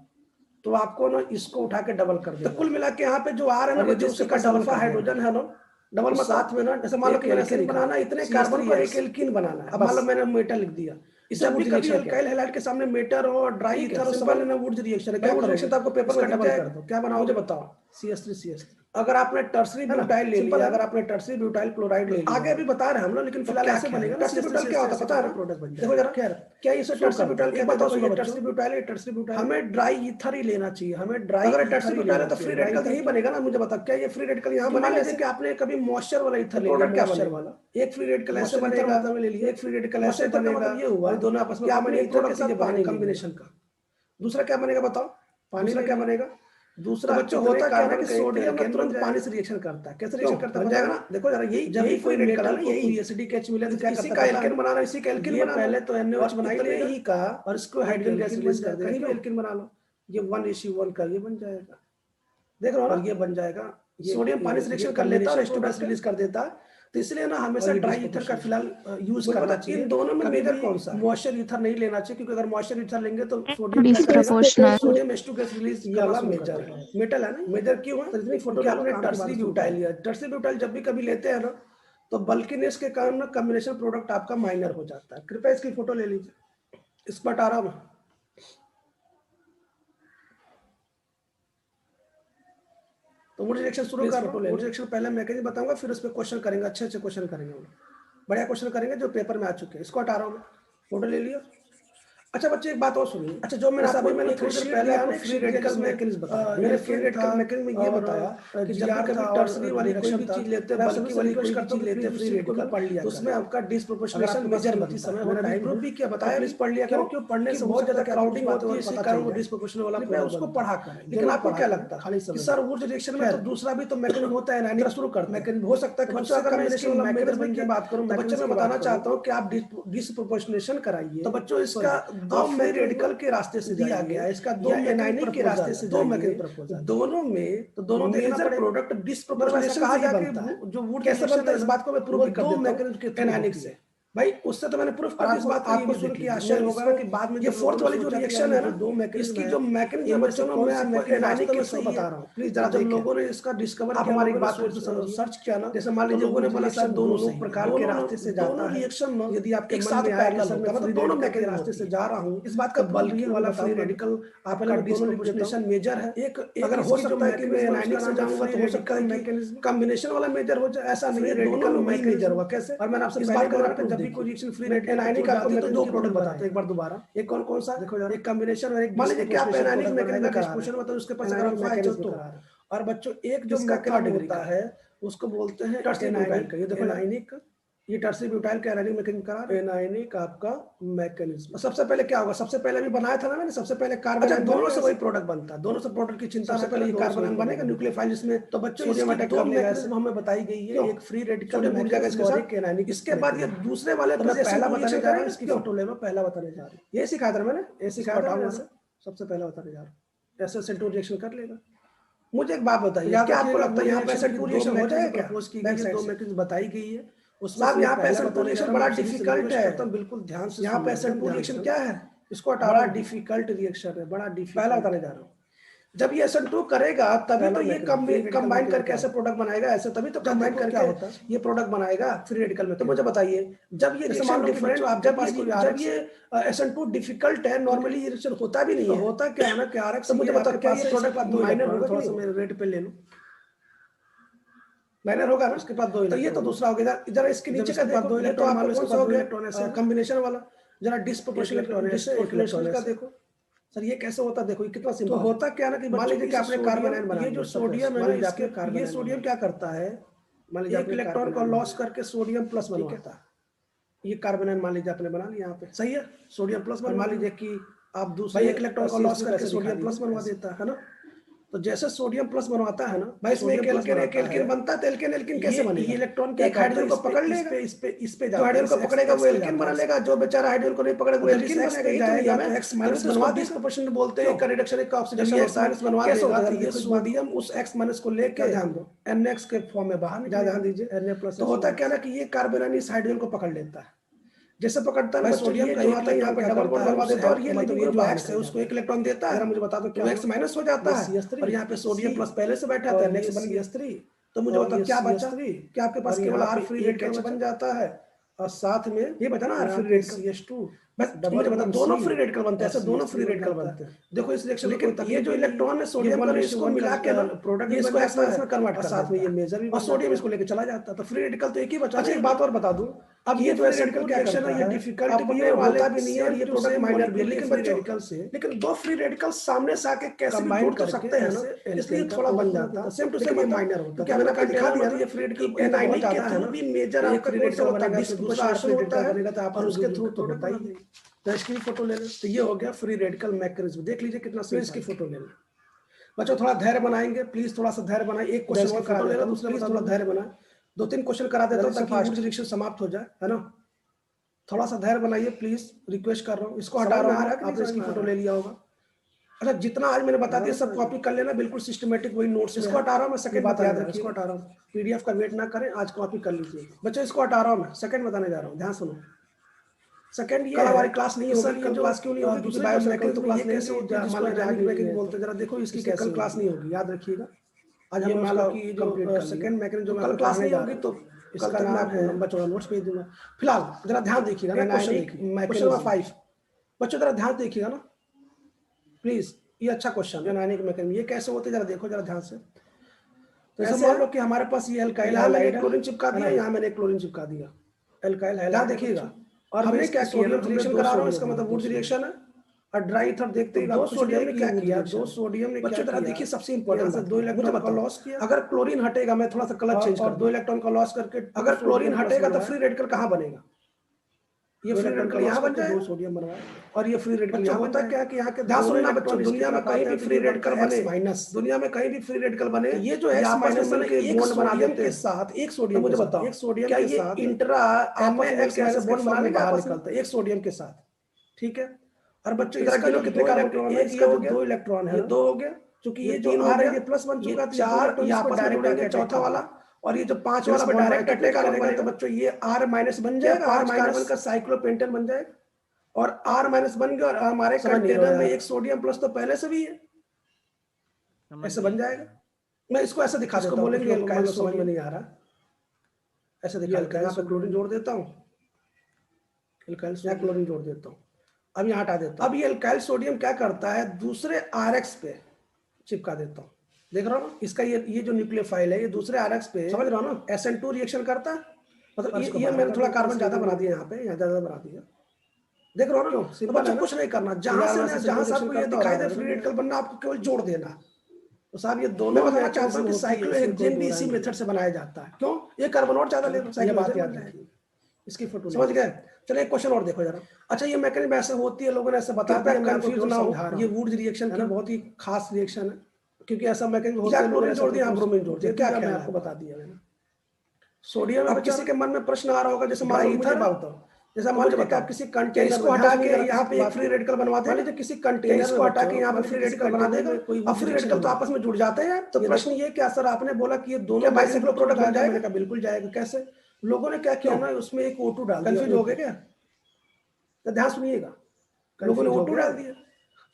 तो आपको ना इसको उठा के डबल कर देना। तो कुल मिला के यहाँ पे जो R है ना, जो उसका सल्फा हाइड्रोजन है ना, डबल में साथ में ना, जैसे मान लो कि मैंने एल्केन बनाना, इतने कार्बन पर एक एल्कीन बनाना है। अब मान लो मैंने मेटल लिख दिया, जब भी कभी अल्काइल हैलाइड के सामने मेटर और ड्राई ईथर समझ लेना वुड्स रिएक्शन है। क्या वुड्स रिएक्शन तो आपको पेपर में डबल कर दो, क्या बनाओ मुझे बताओ। CH3CH3। अगर आपने टर्सरी ब्यूटाइल ले लिया, अगर आपने टर्सरी ब्यूटाइल क्लोराइड ले लिया, आगे भी बता रहे हैं हम लोग, लेकिन फिलहाल ऐसे बनेगा। टर्सरी ब्यूटाइल क्या होता है पता है ना, प्रोडक्ट बन जाएगा। देखो जरा खैर क्या ये टर्सरी ब्यूटाइल क्या बताओ, सुनो टर्सरी ब्यूटाइल हमें ड्राई ईथर ही लेना चाहिए, हमें ड्राई। अगर टर्सरी ब्यूटाइल है तो फ्री रेडिकल यही बनेगा ना, मुझे बताओ क्या ये फ्री रेडिकल यहाँ बनेगा। जैसे कि आपने कभी मॉइस्चर वाला ईथर ले लिया, मॉइस्चर वाला एक फ्री रेडिकल ऐसे बनेगा, ले लिया एक फ्री रेडिकल ऐसे बनेगा, ये हुआ दोनों आपस में पानी के साथ पानी कॉम्बिनेशन का। दूसरा क्या बनेगा बताओ, पानी में क्या बनेगा। दूसरा बच्चों होता क्या है कि सोडियम में तुरंत पानी से रिएक्शन करता है। कैसे रिएक्शन करता है जाएगा ना, देखो जरा यही कोई मेटल है, यही एसिडिक एच मिले तो क्या करता है, इसी का एल्केन बनाना, इसी का एल्केन बनाना। पहले तो NaOH बनाई लेगा ही का और इसको हाइड्रोजन गैस रिलीज कर देगा, कहीं एल्केन बना लो, ये 1:1 का ये बन जाएगा। देख रहे हो ना, ये बन जाएगा। सोडियम पानी से रिएक्शन कर लेता है और H2 गैस रिलीज कर देता है। तो इसलिए ना हमेशा ड्राई ईथर का फिलहाल यूज करना चाहिए। इन दोनों में मेजर कौन सा, मॉइस्चर ईथर नहीं लेना चाहिए, क्योंकि अगर मॉइस्चर ईथर लेंगे तो sodium sodium H2 gas release करना मेजर है। मेटल है ना, मेजर क्यों है, इतनी फोटो क्या आपने टर्सरी ब्यूटाइल लिया। टर्सरी ब्यूटाइल जब भी कभी लेते हैं ना, तो बल्कीनेस के कारण ना कॉम्बिनेशन प्रोडक्ट आपका माइनर हो जाता है। कृपया इसकी फोटो ले लीजिए, इस पर आ रहा हूं। तो वुड रिएक्शन शुरू कर रहा हूं। वुड रिएक्शन पहले मैकेनिज्म बताऊंगा, फिर उस पर क्वेश्चन करेंगे, अच्छे क्वेश्चन करेंगे, बढ़िया क्वेश्चन करेंगे जो पेपर में आ चुके हैं। इसको हटा रहा हूं, फोटो ले लिया। अच्छा बच्चे एक बात और सुनिए, अच्छा जो मैंने आपको मैंने थोड़ी देर पहले आपको फ्री रेडिकल मैकेनिज्म बताया, मैंने फ्री रेडिकल मैकेनिज्म ये बताया कि जब भी कभी टर्सरी वाली कोई भी चीज लेते हैं, बल्कि वाली कोई चीज लेते हैं फ्री रेडिकल पढ़ लिया, तो उसमें आपका डिस्प्रोपोर्शनेशन मेजर बनता है। समय मैंने टाइम प्रूफ भी किया, बताया प्लीज पढ़ लिया, क्यों पढ़ने से बहुत ज्यादा क्राउडिंग होती है, इसी कारण वो डिस्प्रोपोर्शनल वाला मैं उसको पढ़ा कर। लेकिन आपको क्या लगता है कि सर वुड रिएक्शन में तो दूसरा भी तो मैकेनिज्म होता है, एनायनिक शुरू करते हैं मैकेनिज्म हो सकता है कि बच्चों अगर मैं इसकी मैकेनिज्म की बात करूं, बच्चों मैं बताना चाहता हूं कि आप डिस्प्रोपोर्शनेशन कराइए। तो बच्चों इसका दो रेडिकल के रास्ते से दिया गया है, इसका दो एनायनिक के रास्ते से दो मैकेनिज्म प्रपोजल, दोनों में तो दोनों मेजर प्रोडक्ट डिस्प्रोपोर्शनेशन कहा जाता है। जो वुड कैसे बनता है इस बात को मैं प्रूव कर देता हूं, दो मैकेनिज्म के एनायनिक से। भाई उससे तो मैंने प्रूफ कर दिया, इस बात आपको सुन के आश्चर्य होगा ना कि बाद में ये फोर्थ वाली जो रिएक्शन है ना, दो मैकेनिज्म इसकी जो मैकेनिज्म बच्चों में मैं आपको एनायनिक के सही बता रहा हूं। प्लीज जरा जब लोगों ने इसका डिस्कवर किया, हमारी बात को सर्च किया ना, जैसे मान लीजिए लोगों ने बोला सर दोनों प्रकार के रास्ते से जाता है रिएक्शन, यदि आपके मन में आया कि सर मैं मतलब दोनों मैकेनिज्म रास्ते से जा रहा हूं, इस बात का बल्कि वाला फ्री रेडिकल आपका डिस्प्रोपोर्शनेशन मेजर है। एक अगर हो सकता है कि मैं एनायनिक से जाऊंगा तो हो सकता है मैकेनिज्म कॉम्बिनेशन वाला मेजर हो जाए, ऐसा नहीं है, रेडिकल में मेजर हुआ कैसे। और मैंने आपसे इस बात का जब भी कोई रिएक्शन फ्री एनायनिक आपको मैं दो प्रोडक्ट बताता हूं, एक बार दोबारा। एक कौन कौन सा, देखो यार, एक कॉम्बिनेशन और एक मान लीजिए कि आप एनायनिक मैकेनिज्म का डिस्पोशन बताओ, उसके पास अगर मैकेनिज्म तो। और बच्चों एक जो मैकेनिज्म होता है उसको बोलते हैं टर्सरी ब्यूटाइल का। ये देखो एनायनिक, ये टर्सरी ब्यूटाइल का एनायनिक मैकेनिज्म करा, एनायनिक आपका मैकेनिज्म। सबसे पहले क्या होगा, सबसे पहले भी बनाया था ना मैंने, सबसे पहले कार्बन। अच्छा दोनों से वही प्रोडक्ट बनता है, दोनों से प्रोडक्ट की चिंता से पहले ये कार्बन बनेगा न्यूक्लियोफाइल, जिसमें तो बच्चों सोडियम अटैक कर लेगा, हमें बताई गई है। एक फ्री रेडिकल मिल जाएगा इसके साथ एनायनिक। इसके बाद ये दूसरे वाले मैं पहला बताने जा रहा हूं, इसकी फोटो ले लो, पहला बताने जा रहा हूं। ये सिखाया था मैंने, ये सिखाया था सबसे पहला बताने जा रहा हूं। ऐसे SN2 रिएक्शन कर लेगा। मुझे एक बात बताइए, क्या आपको लगता है यहाँ पे SN2 रिएक्शन हो जाएगा क्या, प्रपोज की गई दो मैकेनिज्म बताई गई है उसमें यहाँ पे SN2 रिएक्शन बड़ा डिफिकल्ट है, एकदम बिल्कुल ध्यान से। यहाँ पे SN2 रिएक्शन क्या है, इसको हटा, बड़ा डिफिकल्ट रिएक्शन है, बड़ा डिफिकल्ट। पहला बताने जा रहा हूँ, जब ये SN2 करेगा तभी तो ये कंबाइन करके ऐसे प्रोडक्ट बनाएगा, ऐसे तभी तो कंबाइन करके ये प्रोडक्ट बनाएगा फ्री रेडिकल में। तो मुझे बताइए जब ये रिएक्शन डिफरेंट, जब ये SN2 डिफिकल्ट है, नॉर्मली ये रिएक्शन होता भी नहीं है, होता क्या है ना कि RX। तो मुझे बताओ क्या ये प्रोडक्ट माइनर होगा, थोड़ा सा मैं रेड पे ले लूं, माइनर होगा ना, उसके पास दो। तो ये तो दूसरा हो गया, जरा इसके नीचे का देखो, ये तो आपको कौन सा हो गया कॉम्बिनेशन वाला, जरा डिस्प्रोपोर्शनेट का देखो, सर ये कैसे होता है, देखो ये कितना सिंपल होता क्या ना कि मान लीजिए कि आपने कार्बन आयन बना, ये जो सोडियम है इसके, ये सोडियम क्या करता है, मान लीजिए एक इलेक्ट्रॉन को लॉस करके सोडियम प्लस बनवाता है, ये कार्बन आयन मान लीजिए आपने बना लिया यहाँ पे, सही है, सोडियम प्लस बन, मान लीजिए कि आप दूसरे एक इलेक्ट्रॉन को लॉस करके सोडियम प्लस बनवा देता है ना, तो जैसे सोडियम प्लस बनवाता है ना भाई, इसमें एक एल्केन बनता है, तो एल्केन कैसे बनेगा, ये इलेक्ट्रॉन के हाइड्रोजन को पकड़ लेगा, इस पे जो हाइड्रोजन को पकड़ेगा वो एल्केन बना लेगा, जो बेचारा हाइड्रोजन को नहीं पकड़ेगा वो एल्केन बनेगा, हमें x माइनस बनवा दे, इसको प्रश्न बोलते हैं का रिडक्शन का ऑक्सीडेशन होता है, बनवा देगा, ये सोडियम उस x माइनस को लेके ध्यान दो NX के फॉर्म में बाहर निकल, ध्यान दीजिए Na+, तो होता क्या ना कि ये कार्बन आयन इस हाइड्रोजन को पकड़ लेता है, जैसे पकड़ता है सोडियम का आता है यहाँ पे डबल बॉन्ड बनवा देता है, और ये लिविंग ग्रुप x है उसको एक इलेक्ट्रॉन देता है, मुझे बता दो क्या x माइनस हो जाता है, और यहाँ पे सोडियम प्लस पहले से बैठा था, नेक्स्ट बन गया CH3, तो मुझे बताओ क्या बचा, क्या आपके पास केवल R फ्री रेडिकल बन जाता है, और साथ में ये बता ना R फ्री रेडिकल CH2, बस मुझे बता दोनों फ्री रेडिकल बनते हैं, ऐसे दोनों फ्री रेडिकल बनते हैं, देखो इस रिएक्शन लेकिन ये जो इलेक्ट्रॉन है सोडियम का इसको मिला के ना प्रोडक्ट इसको x माइनस में कन्वर्ट कर, साथ में ये मेजर भी, और सोडियम इसको लेके चला जाता है, तो फ्री रेडिकल तो एक ही बचा। अच्छा एक बात और बता दूं, अब ये जो रेडिकल क्या रिएक्शन है ये डिफिकल्ट भी है, होता भी नहीं है, और ये प्रोडक्ट माइनर भी है, लेकिन रेडिकल से, लेकिन दो फ्री रेडिकल सामने से आके कैसे जोड़ तो सकते हैं ना, इसलिए थोड़ा बन जाता है, सेम टू सेम माइनर होता है, क्या मैंने आपको दिखा दिया, ये फ्री रेडिकल एनआईडी के थ्रू भी मेजर आपका रेडिकल होता है, डिस्पर्शन होता है, और उसके थ्रू तो होता ही, तो इसकी फोटो ले लो, तो ये हो गया फ्री रेडिकल मैकेनिज्म, देख लीजिए कितना सही, इसकी फोटो ले लो बच्चों, थोड़ा धैर्य बनाएंगे प्लीज, थोड़ा सा धैर्य बनाए, एक क्वेश्चन और करा ले लो, दूसरे थोड़ा धैर्य बनाए, 2-3 क्वेश्चन करा देता हूं ताकि ऊर्जा रिएक्शन समाप्त हो जाए, है ना, थोड़ा सा धैर्य बनाइए प्लीज, रिक्वेस्ट कर रहा हूँ, इसको हटा रहा हूँ, आपने इसकी फोटो ले लिया होगा, अच्छा जितना आज मैंने बता दिया सब कॉपी कर लेना, बिल्कुल सिस्टमेटिक वही नोट्स, इसको हटा रहा हूँ मैं, सेकंड बात याद रखिए, इसको हटा रहा हूँ, पीडीएफ का वेट ना करें, आज कॉपी कर लीजिए बच्चों, इसको हटा रहा हूँ मैं, सेकंड बताने जा रहा हूँ, ध्यान सुनो, सेकंड ये हमारी क्लास नहीं होगी, कल क्लास क्यों नहीं होगी, दूसरी बायोमैकेनिक्स तो क्लास कैसे हो जाए, मान लीजिए आगे ब्रेकिंग बोलते जरा देखो इसकी कल क्लास नहीं होगी, याद रखिएगा, आज हम मान लो कि जो सेकंड मैकेनिज्म जो कल क्लास नहीं होगी तो इसका नाम है, लंबा चौड़ा नोट्स भेज दूंगा, फिलहाल जरा ध्यान देखिएगा ना, क्वेश्चन नंबर 5 बच्चों जरा ध्यान देखिएगा ना प्लीज, ये अच्छा क्वेश्चन है, एनायनिक मैकेनिज्म ये कैसे होते जरा देखो जरा ध्यान से, तो ऐसे मान लो कि हमारे पास ये अल्काइल हाइलाइड क्लोरीन चिपका दिया, यहाँ मैंने क्लोरीन चिपका दिया, अल्काइल हाइलाइड देखिएगा, और हमने क्या किया, रिएक्शन करा रहा हूं, इसका मतलब वुड रिएक्शन है, और ड्राई ईथर देखते ही दो सोडियम ने क्या किया, दो सोडियम ने क्या किया, देखिए सबसे इंपॉर्टेंट बात, 2 इलेक्ट्रॉन का लॉस किया, अगर क्लोरीन हटेगा, मैं थोड़ा सा कलर चेंज कर, 2 इलेक्ट्रॉन का लॉस करके अगर क्लोरीन हटेगा तो फ्री रेडिकल कहां बनेगा, ये फ्री रेडिकल यहाँ बन जाए, 2 सोडियम बनवाए, और ये फ्री रेडिकल यहाँ होता क्या कि यहाँ के ध्यान सुनना बच्चों, दुनिया में कहीं भी फ्री रेडिकल बने माइनस, दुनिया में कहीं भी फ्री रेडिकल बने, ये जो x माइनस के बॉन्ड बना देते हैं के साथ, एक सोडियम मुझे बताओ, एक सोडियम के साथ इंट्रा आपस में x बॉन्ड बना लेगा, बाहर निकलता है एक सोडियम के साथ, ठीक है, और बच्चों इसका जो कितने इलेक्ट्रॉन है, इसका जो 2 इलेक्ट्रॉन है, ये 2 हो गया, क्योंकि ये जो r है ये प्लस बन चुका, 4 यहाँ पर डायरेक्ट आ गया चौथा वाला, और ये जो 5 वाला डायरेक्ट अटैक करेगा, तो बच्चों ये R माइनस बन जाएगा, R कार्बन का साइक्लोपेंटेन बन जाएगा, और R माइनस बन गया, और हमारे कंटेनर में एक सोडियम प्लस तो पहले से भी है, ऐसे बन जाएगा, मैं इसको ऐसे दिखा देता हूं, बोलेंगे अल्काइल समझ में नहीं आ रहा, ऐसे देखिए अल्काइल पे क्लोरीन जोड़ देता हूं, अल्काइल यहाँ क्लोरीन जोड़ देता हूं, अब यहाँ हटा देता हूं, अब ये अल्काइल सोडियम क्या करता है, दूसरे RX पे चिपका देता हूं, देख रहा हूँ ना, इसका ये जो न्यूक्लियोफाइल है ये दूसरे RX पे, समझ रहा हूँ ना, SN2 रिएक्शन करता है, मतलब ये मैंने थोड़ा कार्बन ज्यादा बना दिया, यहाँ पे यहाँ ज्यादा बना दिया, देख रहा हूँ ना, बच्चों कुछ नहीं करना, जहां से आपको ये दिखाई दे फ्री रेडिकल बनना, आपको केवल जोड़ देना, तो साहब ये दोनों मैं बताना चाहता हूँ कि साइक्लोहेक्सेन भी इसी मेथड से बनाया जाता है, क्यों, ये कार्बन और ज्यादा ले लो, ये बात याद रखिए, इसकी फोटो समझ गए, चलिए एक क्वेश्चन और देखो जरा, अच्छा ये मैकेनिज्म ऐसे होती है, लोगों ने ऐसे बता दिया, कंफ्यूज ना हो, ये वुड रिएक्शन की बहुत ही खास रिएक्शन है, क्योंकि ऐसा मैकेनिज्म होता है, क्लोरीन जोड़ दिया, ब्रोमीन जोड़ दिया, क्या मैं आपको बता दिया मैंने, सोडियम, अब किसी के मन में प्रश्न आ रहा होगा, जैसे मान लीजिए जैसा मान लीजिए आप किसी कंटेनर को हटा के यहाँ पे एक फ्री रेडिकल बनवाते हैं, किसी कंटेनर को हटा के यहाँ पे फ्री रेडिकल बना देगा, अब फ्री रेडिकल तो आपस में जुड़ जाते हैं, तो प्रश्न ये क्या सर आपने बोला कि ये दोनों बाइसाइक्लो प्रोडक्ट बन जाएगा, मैंने कहा बिल्कुल जाएगा, कैसे, लोगों ने क्या किया ना, उसमें एक O2 डाल दिया, कंफ्यूज हो गए क्या, तो ध्यान सुनिएगा, लोगों ने O2 डाल दिया,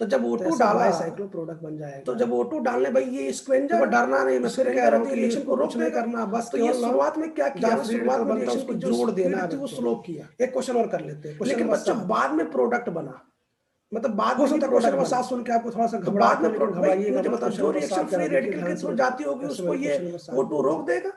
तो जब O2 डाला साइक्लो प्रोडक्ट बन जाएगा, तो जब O2 डालने भाई ये स्क्वेंजर तो डरना नहीं, मैं फिर कह रहा हूं कि रिएक्शन को रोक नहीं करना, बस तो ये शुरुआत में क्या किया, शुरुआत में रिएक्शन को जोड़ देना, वो स्लो किया, एक क्वेश्चन और कर लेते हैं, लेकिन बच्चों बाद में प्रोडक्ट बना, मतलब बाद में क्वेश्चन को साथ सुन के आपको थोड़ा सा बाद में घबराइएगा, मुझे बताओ जो रिएक्शन फ्री रेडिकल के थ्रू जाती होगी उसको ये O2 रोक देगा,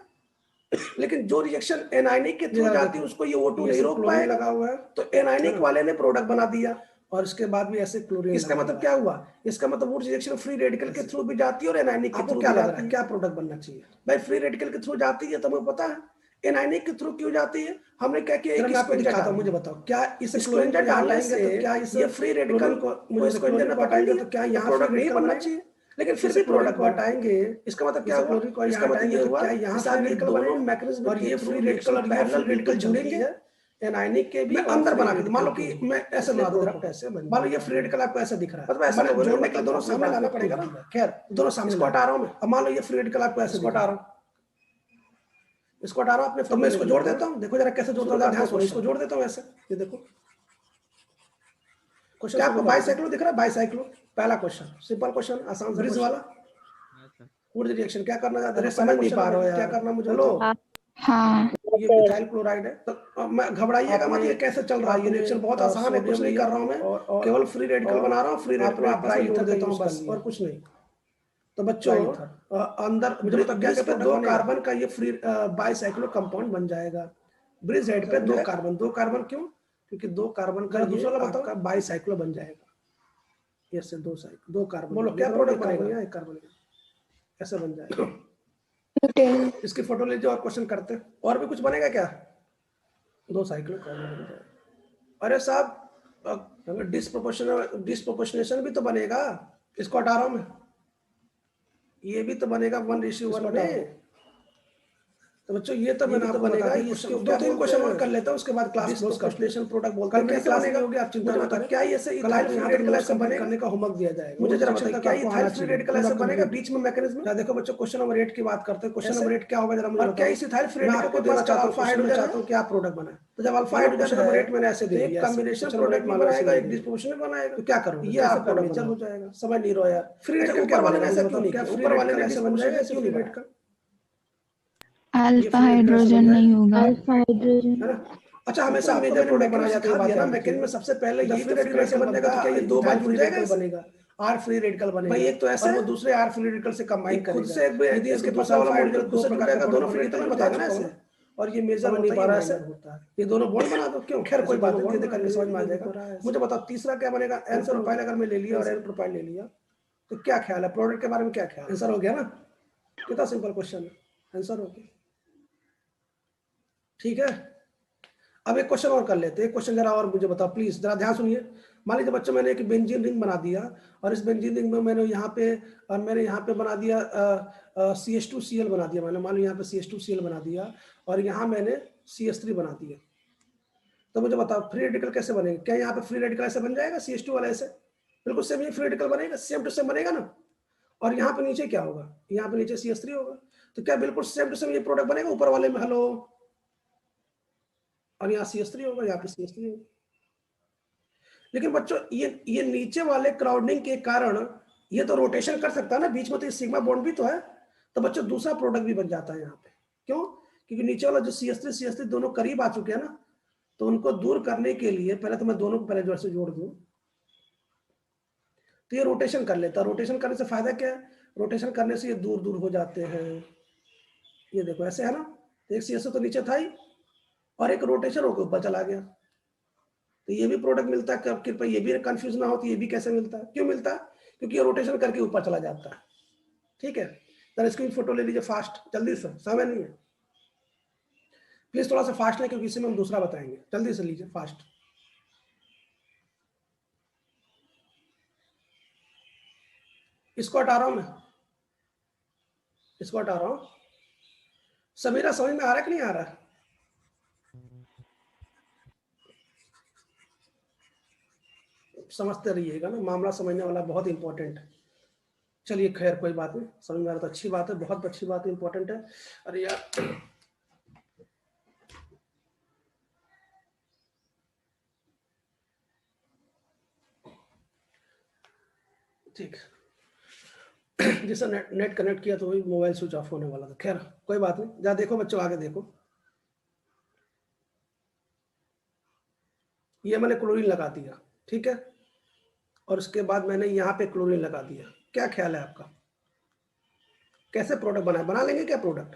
लेकिन जो रिएक्शन एनायनिक के थ्रू जाती है उसको ये O2 नहीं रोक पाएगा, लगा हुआ है, तो एनायनिक वाले ने प्रोडक्ट बना दिया, और इसके बाद भी ऐसे क्लोरीन। इसका मतलब क्या हुआ? इसका मतलब वुड्स रिएक्शन फ्री रेडिकल के थ्रू भी जाती है और एनायनिक के थ्रू क्या लग रहा है, क्या प्रोडक्ट बनना चाहिए भाई? फ्री रेडिकल के थ्रू जाती है तो हमें पता है, एनायनिक के थ्रू क्यों जाती है? हमने क्या किया, एक आपको दिखाता हूं, मुझे बताओ क्या इस क्लोरीन को डालने से तो क्या ये फ्री रेडिकल को मुझे इसको इंजन में पटाएंगे तो क्या यहाँ प्रोडक्ट नहीं बनना चाहिए? लेकिन फिर भी प्रोडक्ट हटाएंगे, इसका मतलब क्या हुआ? इसका मतलब ये हुआ यहाँ से रेडिकल दोनों मैकेनिज्म और ये फ्री रेडिकल और पैरेलल रेडिकल जुड़ेंगे एनायनिक के भी अंदर बना के। मान लो कि मैं ऐसे बना दूं, ऐसे मान लो ये फ्री रेडिकल आपको ऐसे दिख रहा है, मतलब ऐसे जोड़ने के लिए दोनों सामने लाना पड़ेगा ना। खैर दोनों सामने इसको हटा रहा हूं मैं। अब मान लो ये फ्री रेडिकल आपको ऐसे हटा रहा हूं, इसको हटा रहा हूं अपने, तो मैं इसको जोड़ देता हूं। देखो जरा कैसे जोड़ता हूं, ध्यान से इसको जोड़ देता हूं ऐसे। ये देखो क्वेश्चन क्या आपको बाइसाइक्लो दिख रहा है? बाइसाइक्लो पहला क्वेश्चन, सिंपल क्वेश्चन, आसान सा ब्रिज वाला। वुड रिएक्शन क्या करना चाहते हैं? समझ नहीं पा रहे हो यार, क्या करना मुझे? हेलो हाँ ये मिथाइल क्लोराइड है। तो मैं घबराइएगा मत, ये कैसे चल रहा है ये रिएक्शन, बहुत आसान है, कुछ नहीं कर रहा हूं मैं, केवल फ्री रेडिकल बना रहा हूं। फ्री रेडिकल आपस में जोड़ देता हूं बस, और कुछ नहीं। तो बच्चों अंदर मुझे बताओ क्या कहते हैं, 2 कार्बन का ये फ्री बाइसाइक्लो कंपाउंड बन जाएगा। ब्रिज हेड पे 2 कार्बन, 2 कार्बन क्यों? क्योंकि 2 कार्बन का दूसरा आपका बाइसाइक्लो बन जाएगा। ये से 2 कार्बन, बोलो क्या प्रोडक्ट बनेगा? एक कार्बन ऐसे बन जाएगा। इसकी फोटो लीजिए और क्वेश्चन करते हैं। और भी कुछ बनेगा क्या? 2 साइक्लो कार्बन बन जाएगा। अरे साहब डिस्प्रोपोर्शनेशन भी तो बनेगा, इसको हटा रहा हूं मैं। ये भी तो बनेगा 1:1 में। तो बच्चों ये तो मैंने आपको बता दी। इसके 2-3 क्वेश्चन और कर लेता हूं, उसके बाद क्लास क्लोज कर स्टेशन प्रोडक्ट बोलते हैं। कैसे बनेगा होगी आप चिंता मत करें। क्या ये से इथाइल फ्री रेडिकल ऐसे करने का होमवर्क दिया जाएगा? मुझे जरा बताइए क्या इथाइल फ्री रेडिकल ऐसे बनेगा बीच में मैकेनिज्म? देखो बच्चों क्वेश्चन नंबर 8 की बात करते हैं। क्वेश्चन नंबर 8 क्या होगा जरा मुझे बताओ। क्या इस इथाइल फ्री रेडिकल को देना चाहता हूं, हाइड्रोजन चाहता हूं, क्या प्रोडक्ट बना है? तो जब अल्फा हाइड्रोजन नंबर 8 मैंने ऐसे दे दिया, कॉम्बिनेशन प्रोडक्ट बनाएगा, एक डिस्पोजिशन बनाएगा, तो क्या करूंगा? ये आपका नेचर हो जाएगा। समझ नहीं रहो यार। फ्री रेडिकल ऊपर वाले ने ऐसा क्यों नहीं किया? ऊपर वाले ने ऐसे बन जाएगा, क्यों नहीं रेडिकल? अल्फा हाइड्रोजन नहीं होगा। है ना? अच्छा हमेशा मेजर प्रोडक्ट बनाया जाता है, बात है ना। मैकेनिज्म में सबसे पहले ये फ्री रेडिकल कैसे बनेगा? तो क्या ये 2 बार जुड़ जाएगा, बनेगा आर फ्री रेडिकल बनेगा भाई। एक तो ऐसे और वो दूसरे आर फ्री रेडिकल से कंबाइन करेगा खुद से। यदि इसके दूसरा वाला मॉलिक्यूल खुद से जुड़ जाएगा, दोनों फ्री रेडिकल में बताएगा ना ऐसे, और ये मेजर नहीं पा रहा ऐसे होता है। ये दोनों बॉन्ड बना दो क्यों? खैर कोई बात नहीं, करके समझ में आ जाएगा। मुझे बताओ तीसरा क्या बनेगा? एन प्रोपाइल अगर मैं ले लिया और एन प्रोपाइल ले लिया तो क्या ख्याल है? प्रोडक्ट के बारे में क्या ख्याल? आंसर हो गया ना? कितना सिंपल क्वेश्चन है, आंसर हो गया। ठीक है, अब एक क्वेश्चन और कर लेते हैं। एक क्वेश्चन जरा और मुझे बताओ प्लीज, जरा ध्यान सुनिए। मान लीजिए बच्चों मैंने एक बेंजीन रिंग बना दिया और इस बेंजीन रिंग में मैंने यहाँ पे बना दिया CH2Cl बना दिया मैंने। मान लो यहाँ पे CH2Cl बना दिया और यहाँ मैंने CH3 बना दिया। तो मुझे बताओ फ्री रेडिकल कैसे बनेगा? क्या यहाँ पे फ्री रेडिकल ऐसे बन जाएगा CH2 वाला ऐसे? बिल्कुल सेम ये फ्री रेडिकल बनेगा, सेम टू सेम बनेगा ना। और यहाँ पे नीचे क्या होगा? यहाँ पे नीचे CH3 होगा। तो क्या बिल्कुल सेम टू सेम ये प्रोडक्ट बनेगा ऊपर वाले में? हेलो, और यहाँ CH3 होगा, यहाँ पे CH3 होगा। लेकिन बच्चों ये नीचे वाले क्राउडिंग के कारण ये तो रोटेशन कर सकता है ना, बीच में तो ये सिग्मा बॉन्ड भी तो है। तो बच्चों दूसरा प्रोडक्ट भी बन जाता है यहाँ पे। क्यों? क्योंकि नीचे वाला जो CH3 दोनों करीब आ चुके हैं ना, तो उनको दूर करने के लिए पहले तो मैं दोनों को पहले जोड़ से जोड़ दूं, तो ये रोटेशन कर लेता है। रोटेशन करने से फायदा क्या है? रोटेशन करने से ये दूर दूर हो जाते हैं। ये देखो ऐसे है ना, एक CH2 तो नीचे था ही और एक रोटेशन होकर ऊपर चला गया। तो ये भी प्रोडक्ट मिलता है। कृपया ये भी कंफ्यूज ना हो तो ये भी कैसे मिलता है? क्यों मिलता है? क्योंकि ये रोटेशन करके ऊपर चला जाता है। ठीक है, तो इसकी फोटो ले लीजिए फास्ट, जल्दी से, समय नहीं है प्लीज, थोड़ा सा फास्ट है क्योंकि इसी में हम दूसरा बताएंगे। जल्दी से लीजिए फास्ट। इसको हटा रहा हूं मैं, इसको हटा रहा हूं। समीरा समझ में आ रहा है कि नहीं आ रहा है? समझते रहिएगा ना, मामला समझने वाला बहुत इंपॉर्टेंट है। चलिए खैर कोई बात नहीं, समझ में आ रहा तो अच्छी बात है, बहुत अच्छी बात है, इंपॉर्टेंट है। अरे यार ठीक, जिससे नेट कनेक्ट किया तो वही मोबाइल स्विच ऑफ होने वाला था। खैर कोई बात नहीं, जा देखो बच्चों आगे देखो। ये मैंने क्लोरीन लगा दिया, ठीक है, और उसके बाद मैंने यहाँ पे क्लोरीन लगा दिया। क्या ख्याल है आपका, कैसे प्रोडक्ट बना लेंगे क्या प्रोडक्ट?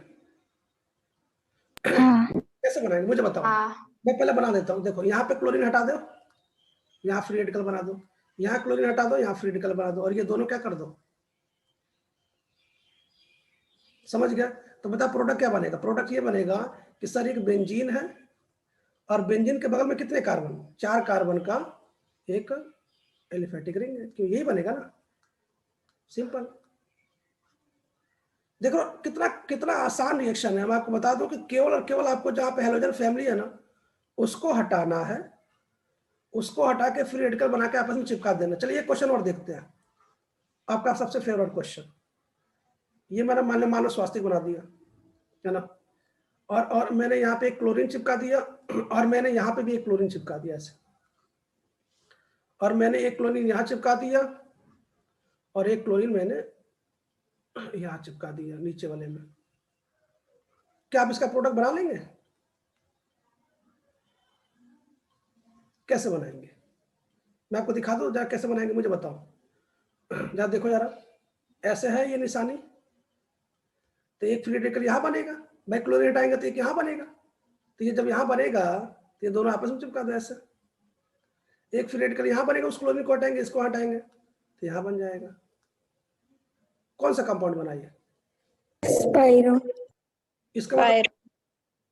हाँ। कैसे बनाएंगे मुझे बताओ। मैं पहले बना देता हूँ। देखो यहाँ पे क्लोरीन हटा दो, यहाँ फ्री रेडिकल बना दो, यहाँ क्लोरीन हटा दो, यहाँ फ्री रेडिकल बना दो, और ये दोनों क्या कर दो। समझ गया? तो बता प्रोडक्ट क्या बनेगा। प्रोडक्ट ये बनेगा कि सर एक बेंजीन है और बेंजीन के बगल में कितने कार्बन, 4 कार्बन का एक एलिफेटिक रिंग है। क्यों, यही बनेगा ना, सिंपल। देखो कितना कितना आसान रिएक्शन है। मैं आपको बता दूं कि केवल और केवल आपको जहां पे हेलोजन फैमिली है ना, उसको हटाना है, उसको हटा के फ्री रेडिकल बना के आपस में चिपका देना। चलिए क्वेश्चन और देखते हैं, आपका सबसे फेवरेट क्वेश्चन। ये मैंने मानव स्वास्थ्य बना दिया है ना, और मैंने यहाँ पे एक क्लोरीन चिपका दिया, और मैंने यहाँ पे भी एक क्लोरीन चिपका दिया ऐसे, और मैंने एक क्लोरीन यहाँ चिपका दिया, और एक क्लोरीन मैंने यहाँ चिपका दिया नीचे वाले में। क्या आप इसका प्रोडक्ट बना लेंगे? कैसे बनाएंगे, मैं आपको दिखा दूं जरा कैसे बनाएंगे, मुझे बताओ जरा। देखो जरा, ऐसे है ये निशानी, तो एक फ्री रेडिकल यहाँ बनेगा, भाई क्लोरीन हटाएंगे तो एक यहाँ बनेगा, तो ये जब यहाँ बनेगा तो ये दोनों आपस में चिपका दो ऐसे। एक फ्री रेडिकल यहाँ बनेगा, उस क्लोरीन को हटाएंगे, इसको हटाएंगे तो यहाँ बन जाएगा। कौन सा कंपाउंड बनाइए? स्पाइरो। इसका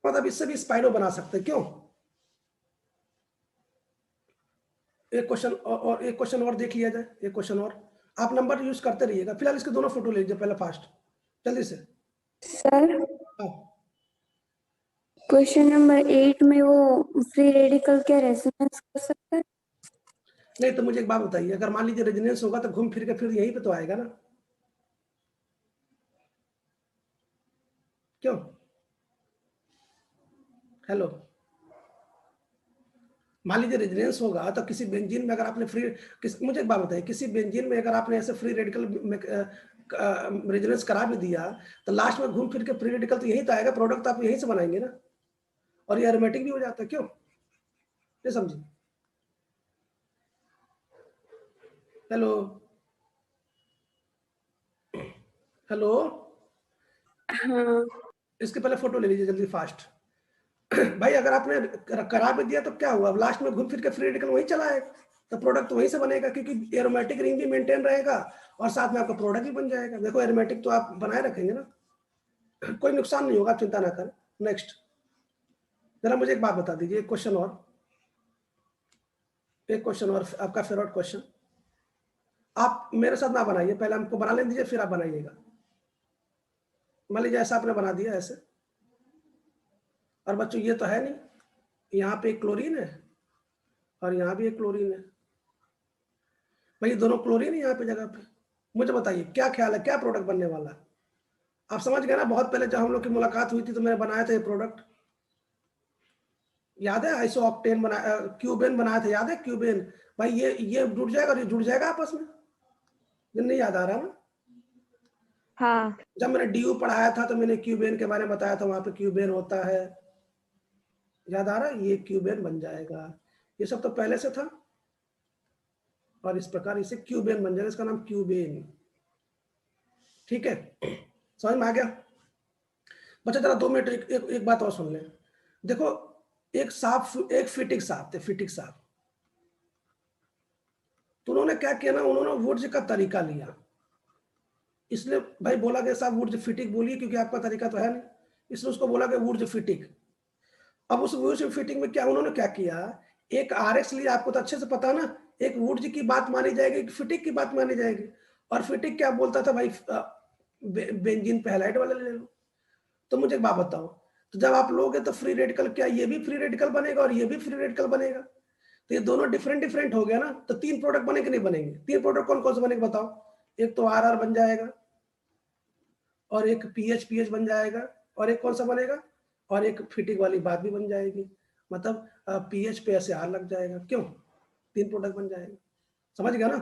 मतलब इससे भी स्पाइरो बना सकते हैं। क्यों? एक क्वेश्चन और एक क्वेश्चन और देख लिया जाए, एक क्वेश्चन और। आप नंबर यूज करते रहिएगा, फिलहाल इसके दोनों फोटो ले लीजिए पहले, फास्ट जल्दी से। सर हाँ, क्वेश्चन नंबर 8 में वो फ्री रेडिकल क्या रेजोनेंस कर सकता है? नहीं तो मुझे एक बात बताइए, अगर मान लीजिए रेजोनेंस होगा तो घूम फिर के फिर यहीं पे तो आएगा ना, क्यों? हेलो, मान लीजिए रेजोनेंस होगा तो किसी बेंजीन में अगर आपने मुझे एक बात बताइए, किसी बेंजीन में अगर आपने ऐसे फ्री रेडिकल रेजोनेंस करा भी दिया तो लास्ट में घूम फिर के फ्री रेडिकल तो यही तो आएगा, प्रोडक्ट तो आप यहीं से बनाएंगे ना, और ये एरोमेटिक भी हो जाता है। क्यों, ये समझिए। हेलो हेलो, हाँ इसके पहले फोटो ले लीजिए जल्दी फास्ट। भाई अगर आपने करा भी दिया तो क्या हुआ, अब लास्ट में घूम फिर के फ्री रेडिकल वहीं चला है, तो प्रोडक्ट तो वहीं से बनेगा, क्योंकि एरोमेटिक रिंग भी मेंटेन रहेगा और साथ में आपका प्रोडक्ट भी बन जाएगा। देखो एरोमेटिक तो आप बनाए रखेंगे ना, कोई नुकसान नहीं होगा, आप चिंता ना करें। नेक्स्ट, जरा मुझे एक बात बता दीजिए, एक क्वेश्चन और, एक क्वेश्चन और, आपका फेवरेट क्वेश्चन। आप मेरे साथ ना बनाइए, पहले हमको बना लेने दीजिए, फिर आप बनाइएगा। मान लीजिए ऐसा आपने बना दिया ऐसे, और बच्चों ये तो है नहीं, यहाँ पे एक क्लोरीन है और यहाँ भी एक क्लोरीन है, भाई दोनों क्लोरीन है यहाँ पे जगह पे। मुझे बताइए क्या ख्याल है, क्या प्रोडक्ट बनने वाला है? आप समझ गए ना, बहुत पहले जब हम लोग की मुलाकात हुई थी तो मैंने बनाया था ये प्रोडक्ट, याद है? आइसो ऑक्टेन बनाया, क्यूबेन बनाया था, याद है? क्यूबेन। भाई ये जुड़ जाएगा और ये जुड़ जाएगा आपस में, ये नहीं याद आ रहा ना? हाँ जब मैंने डीयू पढ़ाया था तो मैंने क्यूबेन के बारे में बताया था, वहां पे क्यूबेन होता है, याद आ रहा है? ये क्यूबेन बन जाएगा, ये सब तो पहले से था, और इस प्रकार इसे क्यूबेन बन जाएगा, इसका नाम क्यूबेन। ठीक है, समझ में आ गया? बच्चा जरा 2 मिनट एक बात और सुन ले। देखो एक सांप, एक फिटिक सांप थे, फिटिक सांप, तो उन्होंने क्या किया ना, उन्होंने वुड्स का तरीका लिया, इसलिए भाई बोला गया साहब वुड्स फिटिक बोलिए, क्योंकि आपका तरीका तो है नहीं, इसलिए उसको बोला गया वुड्स फिटिक। अब उस वुड्स फिटिंग में क्या उन्होंने क्या किया, एक आरएक्स लिया, आपको तो अच्छे से पता ना, एक वुड्स की बात मानी जाएगी, एक फिटिक की बात मानी जाएगी, और फिटिक क्या बोलता था भाई, बेंजीन पे हैलाइड वाला ले लो। तो मुझे एक बात बताओ, तो जब आप लोगे तो फ्री रेडिकल क्या ये भी फ्री रेडिकल बनेगा और ये भी फ्री रेडिकल बनेगा, तो ये दोनों डिफरेंट डिफरेंट हो गया ना, तो 3 प्रोडक्ट बनेंगे नहीं बनेंगे? 3 प्रोडक्ट कौन कौन से बनेंगे बताओ? एक तो आर आर बन जाएगा, और एक पीएच पीएच बन जाएगा, और एक कौन सा बनेगा, और एक फिटिंग वाली बात भी बन जाएगी, मतलब पीएच पे ऐसे आर लग जाएगा। क्यों? 3 प्रोडक्ट बन जाएगा, समझ गया ना?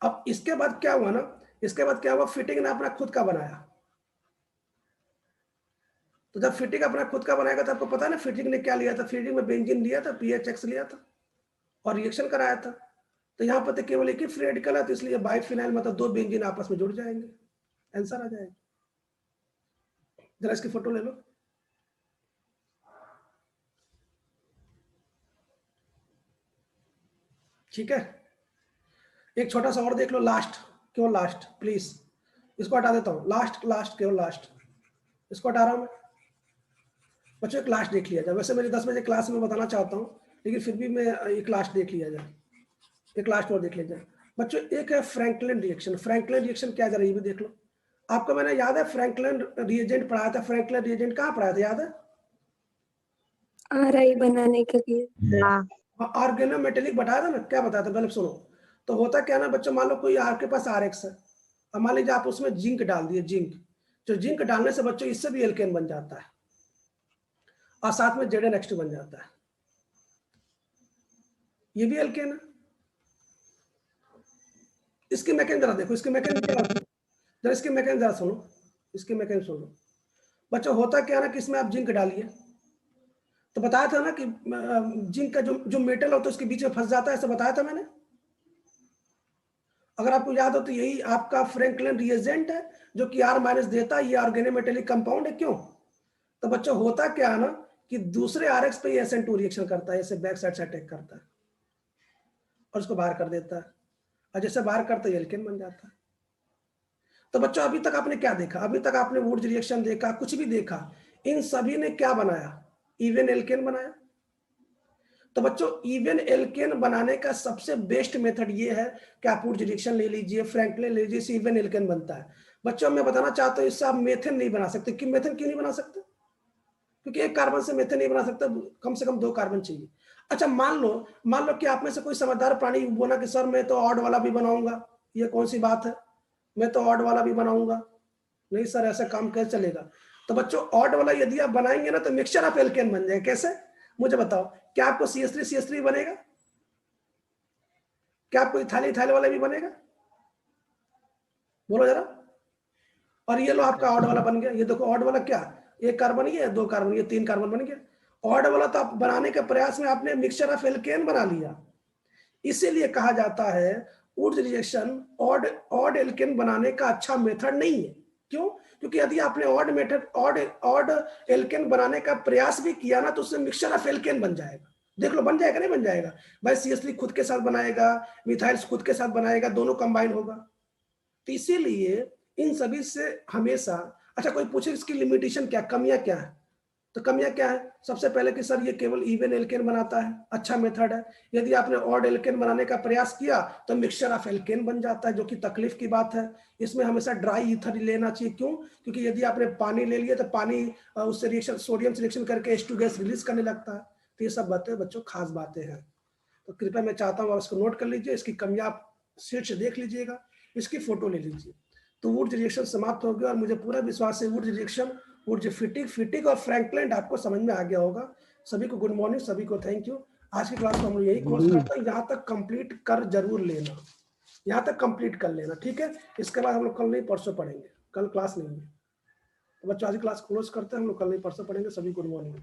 अब इसके बाद क्या हुआ ना, इसके बाद क्या हुआ, फिटिंग ने अपना खुद का बनाया, तो जब फिटिंग अपना खुद का बनाएगा तो आपको पता है ना फिटिंग ने क्या लिया था, फिटिंग में बेंजीन लिया था, पीएचएक्स लिया था और रिएक्शन कराया था, तो यहाँ पर तो केवल एक ही फ्री रेडिकल है, तो इसलिए बाइफिनाइल मतलब 2 बेंजीन आपस में जुड़ जाएंगे, आंसर आ जाएगा। जरा इसकी फोटो ले लो। ठीक है, एक छोटा सा और देख लो, लास्ट, केवल लास्ट प्लीज, इसको हटा देता हूँ, लास्ट लास्ट केवल लास्ट, इसको हटा रहा हूँ मैं। बच्चों एक लास्ट देख लिया जाए, वैसे मेरी 10 बजे क्लास में बताना चाहता हूँ, लेकिन फिर भी मैं एक लास्ट देख लिया जाए, एक लास्ट और देख लिया जाए। बच्चों एक है फ्रैंकलिन रिएक्शन। फ्रैंकलिन रिएक्शन क्या, जरा ये भी देख लो। आपको मैंने याद है फ्रैंकलिन रिएजेंट पढ़ाया था, फ्रैंकलिन रिएजेंट कहाँ पढ़ाया था, याद है? RI बनाने के लिए। ऑर्गेनोमेटेलिक बताया था ना, क्या बताया था पहले सुनो। तो होता क्या ना बच्चों, मान लो कोई आपके पास RX है, अब मान लीजिए आप उसमें जिंक डाल दिए, जिंक, जो जिंक डालने से बच्चों इससे भी एल्केन बन जाता है और साथ में ZnH2 बन जाता है, ये भी एल्केन है। इसकी मैकेनिज्म जरा देखो, इसकी मैकेनिज्म क्या होती है, जरा इसकी मैकेनिज्म जरा सुनो, इसकी मैकेनिज्म सुनो। बच्चों होता क्या ना कि इसमें आप जिंक डालिए, तो बताया था ना कि जिंक का जो मेटल होता है उसके बीच में फंस जाता है, ऐसा बताया था मैंने। अगर आपको याद हो तो यही आपका फ्रैंकलिन रिएजेंट है जो कि R- देता है, ये ऑर्गेनोमेटेलिक कंपाउंड है। क्यों? तो बच्चों होता क्या है ना कि दूसरे RX पे ये SN2 रिएक्शन करता है, ऐसे बैक साइड से अटैक करता है और उसको बाहर कर देता है, और जैसे बाहर करता है एल्केन बन जाता है। तो बच्चों अभी तक आपने क्या देखा, अभी तक आपने वुड्स रिएक्शन देखा, कुछ भी देखा, इन सभी ने क्या बनाया, इवन एल्केन बनाया। तो बच्चों इवन एल्केन बनाने का सबसे बेस्ट मेथड ये है कि आप वुड्स रिएक्शन ले लीजिए, फ्रैंकलिन ले लीजिए, इवन एल्केन बनता है। बच्चों मैं बताना चाहता हूं इससे आप मेथेन नहीं बना सकते। कि मेथेन क्यों नहीं बना सकते? क्योंकि एक कार्बन से मेथेन नहीं बना सकता, कम से कम 2 कार्बन चाहिए। अच्छा मान लो कि आप में से कोई समझदार प्राणी बोला कि सर मैं तो ऑड वाला भी बनाऊंगा, ये कौन सी बात है, मैं तो ऑड वाला भी बनाऊंगा। नहीं सर ऐसा काम कैसे चलेगा? तो बच्चों ऑड वाला यदि आप बनाएंगे ना तो मिक्सचर ऑफ एल्केन बन जाए। कैसे? मुझे बताओ, क्या आपको CH3 बनेगा? क्या आपको इथाइल वाला भी बनेगा? बोलो जरा। और ये लो आपका ऑड वाला बन गया, ये देखो ऑड वाला क्या, 1 कार्बन, ये 2 कार्बन, ये 3 कार्बन बन गया। ऑड वाला तो आप बनाने के प्रयास में आपने मिक्सचर ऑफ एल्केन बना लिया। इसीलिए कहा जाता है वुड्स रिएक्शन ऑड एल्केन बनाने का अच्छा मेथड नहीं है। क्यों? क्योंकि यदि आपने ऑड एल्केन बनाने का प्रयास भी किया ना तो उससे मिक्सचर ऑफ एल्केन बन जाएगा। देख लो बन जाएगा नहीं बन जाएगा भाई, CH3 खुद के साथ बनाएगा, मिथाइल खुद के साथ बनाएगा, दोनों कंबाइन होगा। तो इसीलिए इन सभी से हमेशा, अच्छा कोई पूछे इसकी लिमिटेशन क्या, कमियां क्या है, तो कमियां क्या है? सबसे पहले कि सर ये केवल इवन एल्केन बनाता है, अच्छा मेथड है। यदि आपने ऑड एल्केन बनाने का प्रयास किया तो मिक्सचर ऑफ एल्केन बन जाता है, जो कि तकलीफ की बात है। इसमें हमेशा ड्राई ईथर लेना चाहिए। क्यों? क्योंकि यदि आपने पानी ले लिया तो पानी उससे रिएक्शन, सोडियम से रिएक्शन करके H2 गैस रिलीज करने लगता है। तो ये सब बातें बच्चों खास बातें हैं, तो कृपया मैं चाहता हूँ आप इसको नोट कर लीजिए, इसकी कमियां आप शीर्ष देख लीजिएगा, इसकी फोटो ले लीजिए। तो वुड्स रिएक्शन समाप्त हो गया और मुझे पूरा विश्वास है वुड्स रिएक्शन, वुड्स फिटिक और फ्रैंकलिन आपको समझ में आ गया होगा। सभी को गुड मॉर्निंग, सभी को थैंक यू। आज की क्लास को हम लोग यही क्लोज करते हैं, यहाँ तक कंप्लीट कर जरूर लेना, यहाँ तक कंप्लीट कर लेना, ठीक है? इसके बाद हम लोग कल नहीं परसों पढ़ेंगे, कल क्लास नहीं है। तो बच्चों आज क्लास क्लोज करते हैं, हम लोग कल नहीं परसों पढ़ेंगे। सभी गुड मॉर्निंग।